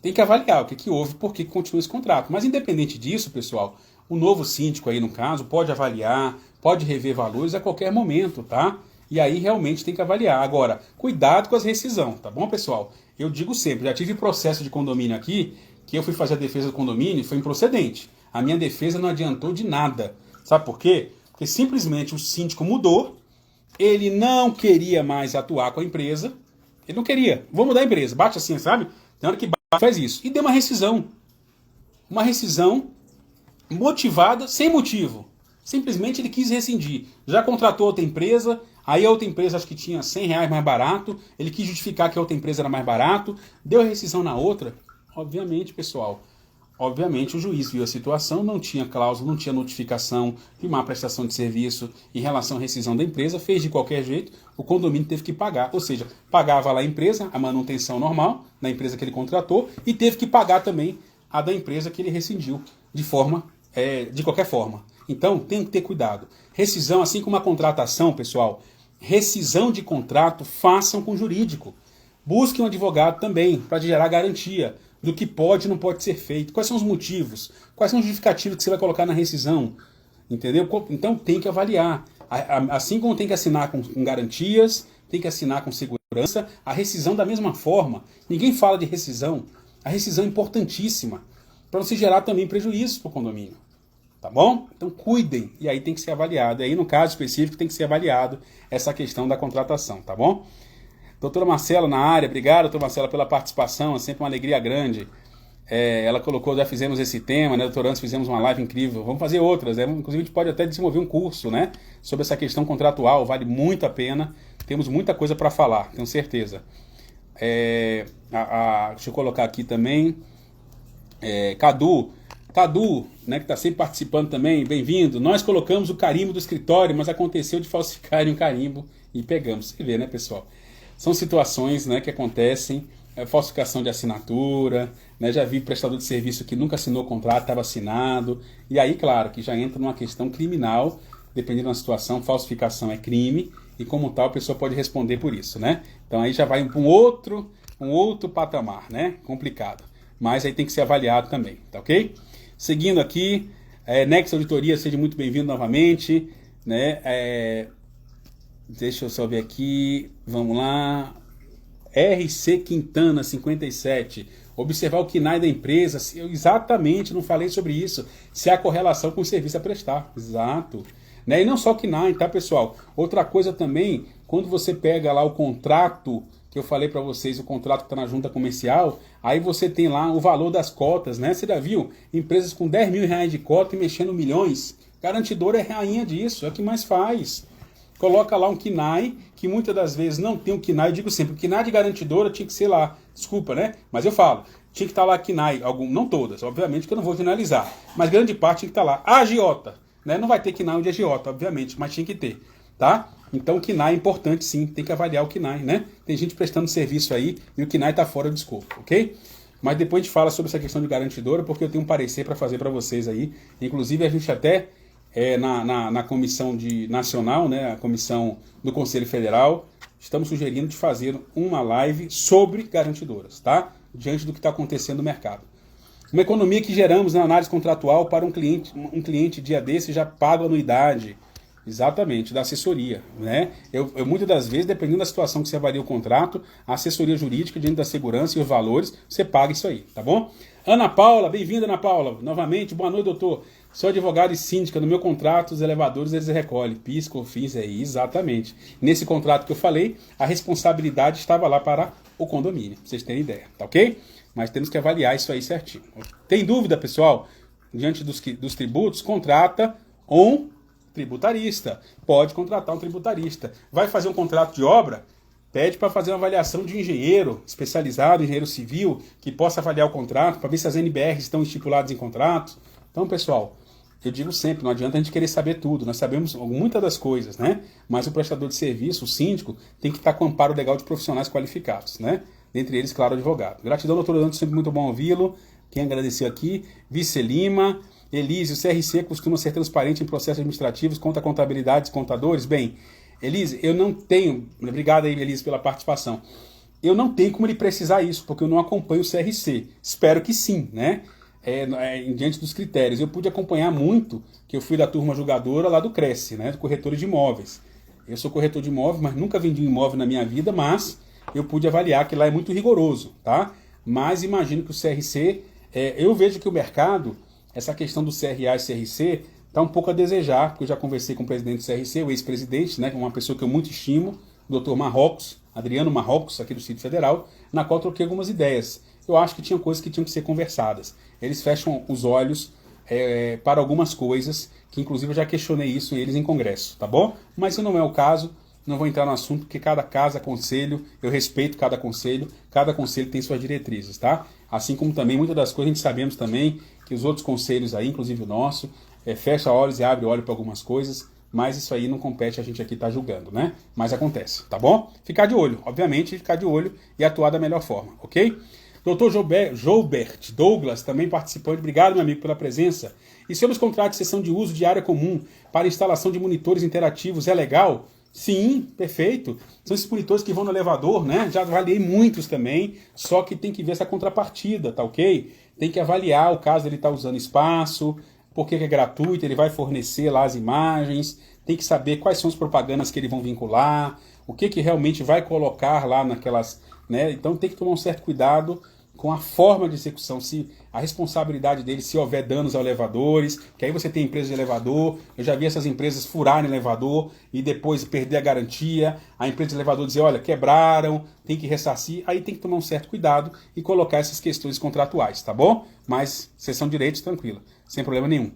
tem que avaliar o que houve, por que continua esse contrato. Mas, independente disso, pessoal, o novo síndico aí, no caso, pode avaliar, pode rever valores a qualquer momento, tá? E aí, realmente, tem que avaliar. Agora, cuidado com as rescisões, tá bom, pessoal? Eu digo sempre, já tive processo de condomínio aqui, que eu fui fazer a defesa do condomínio e foi improcedente. A minha defesa não adiantou de nada. Sabe por quê? Porque simplesmente o síndico mudou, ele não queria mais atuar com a empresa, ele não queria, vou mudar a empresa, bate assim, sabe? Tem hora que bate, faz isso. E deu uma rescisão motivada, sem motivo. Simplesmente ele quis rescindir. Já contratou outra empresa, aí a outra empresa acho que tinha R$100 mais barato, ele quis justificar que a outra empresa era mais barato, deu a rescisão na outra. Obviamente, pessoal, o juiz viu a situação, não tinha cláusula, não tinha notificação de má prestação de serviço em relação à rescisão da empresa, fez de qualquer jeito, o condomínio teve que pagar. Ou seja, pagava lá a empresa, a manutenção normal da empresa que ele contratou, e teve que pagar também a da empresa que ele rescindiu de qualquer forma. Então, tem que ter cuidado. Rescisão, assim como a contratação, pessoal, rescisão de contrato, façam com o jurídico. Busquem um advogado também, para gerar garantia do que pode e não pode ser feito. Quais são os motivos? Quais são os justificativos que você vai colocar na rescisão? Entendeu? Então tem que avaliar. Assim como tem que assinar com garantias, tem que assinar com segurança, a rescisão da mesma forma. Ninguém fala de rescisão. A rescisão é importantíssima, para não se gerar também prejuízo para o condomínio. Tá bom? Então cuidem, e aí tem que ser avaliado. E aí no caso específico tem que ser avaliado essa questão da contratação, tá bom? Doutora Marcela na área, obrigado, doutora Marcela, pela participação, é sempre uma alegria grande. Ela colocou, já fizemos esse tema, né, doutora, antes fizemos uma live incrível, vamos fazer outras, né? Inclusive a gente pode até desenvolver um curso, né, sobre essa questão contratual, vale muito a pena, temos muita coisa para falar, tenho certeza. Deixa eu colocar aqui também, Cadu, né, que está sempre participando também, bem-vindo. Nós colocamos o carimbo do escritório, mas aconteceu de falsificarem um carimbo e pegamos. Você vê, né, pessoal? São situações, né, que acontecem, falsificação de assinatura, né, já vi prestador de serviço que nunca assinou o contrato, estava assinado, e aí, claro, que já entra numa questão criminal, dependendo da situação, falsificação é crime, e como tal a pessoa pode responder por isso, né? Então aí já vai para um outro patamar, né? Complicado. Mas aí tem que ser avaliado também, tá ok? Seguindo aqui, Nex Auditoria, seja muito bem-vindo novamente, né? Deixa eu só ver aqui, vamos lá. RC Quintana 57, observar o KNAI da empresa, exatamente, não falei sobre isso, se há correlação com o serviço a prestar, exato. Né? E não só o KNAI, tá, pessoal? Outra coisa também, quando você pega lá o contrato, que eu falei para vocês, o contrato que está na junta comercial, aí você tem lá o valor das cotas, né? Você já viu? Empresas com 10 mil reais de cota e mexendo milhões. Garantidora é rainha disso, é o que mais faz. Coloca lá um KNAI, que muitas das vezes não tem um KNAI, eu digo sempre, o KNAI de garantidora tinha que ser lá, desculpa, né? Mas eu falo, tinha que estar lá KNAI, não todas, obviamente que eu não vou generalizar, mas grande parte tinha que estar lá. A agiota, né? Não vai ter KNAI de agiota, obviamente, mas tinha que ter, tá? Então o KNAI é importante sim, tem que avaliar o KNAI, né? Tem gente prestando serviço aí e o KNAI está fora do escopo, ok? Mas depois a gente fala sobre essa questão de garantidora, porque eu tenho um parecer para fazer para vocês aí, inclusive a gente até... na comissão nacional, né, a comissão do Conselho Federal, estamos sugerindo de fazer uma live sobre garantidoras, tá? Diante do que está acontecendo no mercado. Uma economia que geramos na análise contratual para um cliente dia desse já paga anuidade, exatamente, da assessoria, né? Eu muitas das vezes, dependendo da situação que você avalia o contrato, a assessoria jurídica, diante da segurança e os valores, você paga isso aí, tá bom? Ana Paula, bem-vinda, Ana Paula, novamente, boa noite, doutor. Sou advogado e síndica, no meu contrato, os elevadores eles recolhem, PIS, COFINS, exatamente. Nesse contrato que eu falei, a responsabilidade estava lá para o condomínio, pra vocês terem ideia, tá ok? Mas temos que avaliar isso aí certinho. Tem dúvida, pessoal? Diante dos tributos, contrata um tributarista. Pode contratar um tributarista. Vai fazer um contrato de obra? Pede para fazer uma avaliação de engenheiro especializado, engenheiro civil, que possa avaliar o contrato, para ver se as NBRs estão estipuladas em contratos. Então, pessoal, eu digo sempre, não adianta a gente querer saber tudo, nós sabemos muitas das coisas, né? Mas o prestador de serviço, o síndico, tem que estar com amparo legal de profissionais qualificados, né? Dentre eles, claro, o advogado. Gratidão, doutor Leandro, sempre muito bom ouvi-lo. Quem agradeceu aqui? Vice Lima, Elise, o CRC costuma ser transparente em processos administrativos, conta contabilidade dos contadores? Bem, Elise, eu não tenho, obrigado aí, Elise, pela participação. Eu não tenho como ele precisar isso, porque eu não acompanho o CRC. Espero que sim, né? Diante dos critérios. Eu pude acompanhar muito, que eu fui da turma julgadora lá do Cresce, né, do corretor de imóveis. Eu sou corretor de imóveis, mas nunca vendi um imóvel na minha vida, mas eu pude avaliar que lá é muito rigoroso, tá? Mas imagino que o CRC, eu vejo que o mercado, essa questão do CRA e CRC, está um pouco a desejar, porque eu já conversei com o presidente do CRC, o ex-presidente, né, uma pessoa que eu muito estimo, o Dr. Marrocos, Adriano Marrocos, aqui do Distrito Federal, na qual troquei algumas ideias. Eu acho que tinha coisas que tinham que ser conversadas. Eles fecham os olhos para algumas coisas, que inclusive eu já questionei isso eles em congresso, tá bom? Mas se não é o caso, não vou entrar no assunto, porque cada casa, conselho, eu respeito cada conselho tem suas diretrizes, tá? Assim como também, muitas das coisas a gente sabemos também que os outros conselhos aí, inclusive o nosso, fecha olhos e abre olho para algumas coisas, mas isso aí não compete a gente aqui estar julgando, né? Mas acontece, tá bom? Ficar de olho, obviamente, ficar de olho e atuar da melhor forma, ok? Dr. Joubert Douglas, também participante, obrigado, meu amigo, pela presença. E sobre os contratos de cessão de uso de área comum para instalação de monitores interativos, é legal? Sim, perfeito. São esses monitores que vão no elevador, né? Já avaliei muitos também, só que tem que ver essa contrapartida, tá ok? Tem que avaliar o caso dele estar usando espaço, porque é gratuito, ele vai fornecer lá as imagens, tem que saber quais são as propagandas que eles vão vincular, o que realmente vai colocar lá naquelas, né? Então tem que tomar um certo cuidado com a forma de execução, se a responsabilidade dele, se houver danos a elevadores, que aí você tem empresas de elevador, eu já vi essas empresas furarem elevador e depois perder a garantia, a empresa de elevador dizer, olha, quebraram, tem que ressarcir, aí tem que tomar um certo cuidado e colocar essas questões contratuais, tá bom? Mas cessão de direitos, tranquila, sem problema nenhum.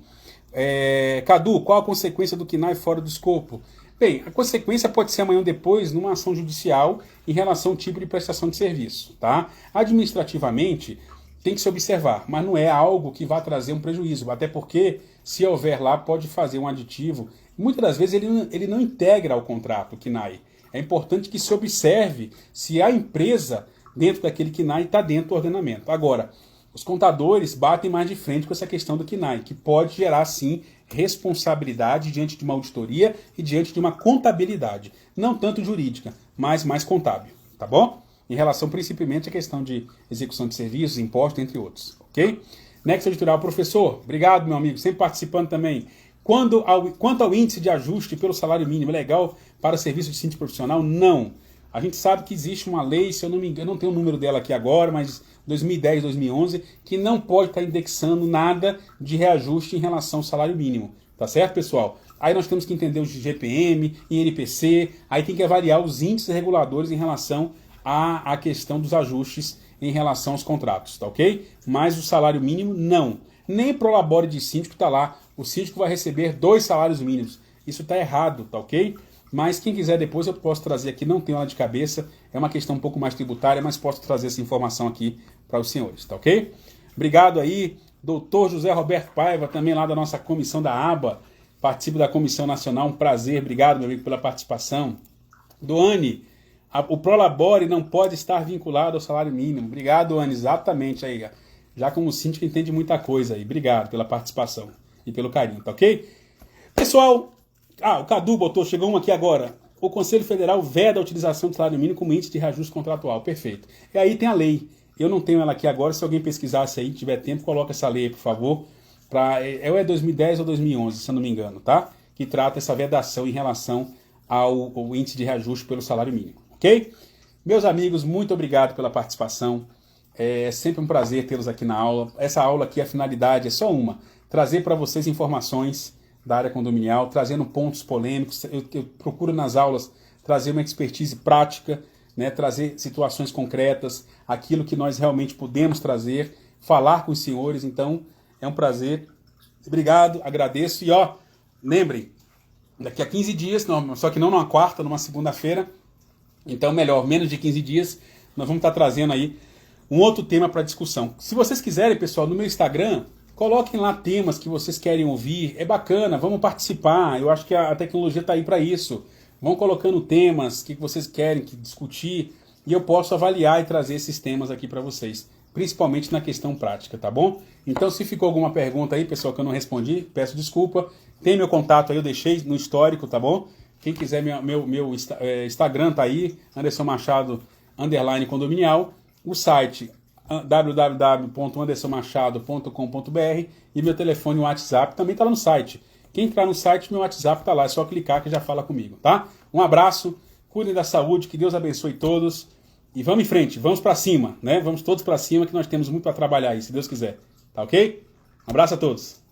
Cadu, qual a consequência do KNAI fora do escopo? Bem, a consequência pode ser amanhã ou depois numa ação judicial em relação ao tipo de prestação de serviço, tá? Administrativamente, tem que se observar, mas não é algo que vai trazer um prejuízo, até porque, se houver lá, pode fazer um aditivo. Muitas das vezes ele não integra ao contrato o KNAI. É importante que se observe se a empresa, dentro daquele KNAI, está dentro do ordenamento. Agora, os contadores batem mais de frente com essa questão do KNAI, que pode gerar, sim, responsabilidade diante de uma auditoria e diante de uma contabilidade. Não tanto jurídica, mas mais contábil, tá bom? Em relação principalmente à questão de execução de serviços, impostos, entre outros, ok? Nexo Editorial, professor, obrigado, meu amigo, sempre participando também. Quanto ao índice de ajuste pelo salário mínimo, é legal para serviço de síndico profissional? Não. A gente sabe que existe uma lei, se eu não me engano, não tenho o número dela aqui agora, mas 2010, 2011, que não pode estar indexando nada de reajuste em relação ao salário mínimo. Tá certo, pessoal? Aí nós temos que entender os GPM, INPC, aí tem que avaliar os índices reguladores em relação à questão dos ajustes em relação aos contratos, tá ok? Mas o salário mínimo, não. Nem pro labore de síndico está lá, o síndico vai receber 2 salários mínimos. Isso está errado, tá ok? Mas quem quiser depois eu posso trazer aqui, não tenho ela de cabeça, é uma questão um pouco mais tributária, mas posso trazer essa informação aqui para os senhores, tá ok? Obrigado aí, doutor José Roberto Paiva, também lá da nossa comissão da ABA, participo da Comissão Nacional, um prazer, obrigado, meu amigo, pela participação. Doane, o Prolabore não pode estar vinculado ao salário mínimo. Obrigado, Doane, exatamente aí, já como síndico entende muita coisa aí, obrigado pela participação e pelo carinho, tá ok? Pessoal, o Cadu botou, chegou um aqui agora. O Conselho Federal veda a utilização do salário mínimo como índice de reajuste contratual. Perfeito. E aí tem a lei. Eu não tenho ela aqui agora. Se alguém pesquisasse aí, tiver tempo, coloca essa lei, por favor. É 2010 ou 2011, se eu não me engano, tá? Que trata essa vedação em relação ao índice de reajuste pelo salário mínimo. Ok? Meus amigos, muito obrigado pela participação. É sempre um prazer tê-los aqui na aula. Essa aula aqui, a finalidade é só uma. Trazer para vocês informações da área condominial, trazendo pontos polêmicos. Eu procuro nas aulas trazer uma expertise prática, né, trazer situações concretas, aquilo que nós realmente podemos trazer, falar com os senhores. Então, é um prazer. Obrigado, agradeço. E lembrem, daqui a 15 dias, só que não numa quarta, numa segunda-feira, então melhor, menos de 15 dias, nós vamos estar trazendo aí um outro tema para discussão. Se vocês quiserem, pessoal, no meu Instagram, coloquem lá temas que vocês querem ouvir. É bacana, vamos participar. Eu acho que a tecnologia está aí para isso. Vão colocando temas que vocês querem discutir e eu posso avaliar e trazer esses temas aqui para vocês, principalmente na questão prática, tá bom? Então, se ficou alguma pergunta aí, pessoal, que eu não respondi, peço desculpa. Tem meu contato aí, eu deixei no histórico, tá bom? Quem quiser, meu Instagram tá aí, Anderson Machado _condominial. O site www.andersonmachado.com.br e meu telefone, o WhatsApp, também está lá no site. Quem entrar no site, meu WhatsApp está lá, é só clicar que já fala comigo, tá? Um abraço, cuidem da saúde, que Deus abençoe todos e vamos em frente, vamos para cima, né? Vamos todos para cima que nós temos muito para trabalhar aí, se Deus quiser, tá ok? Um abraço a todos.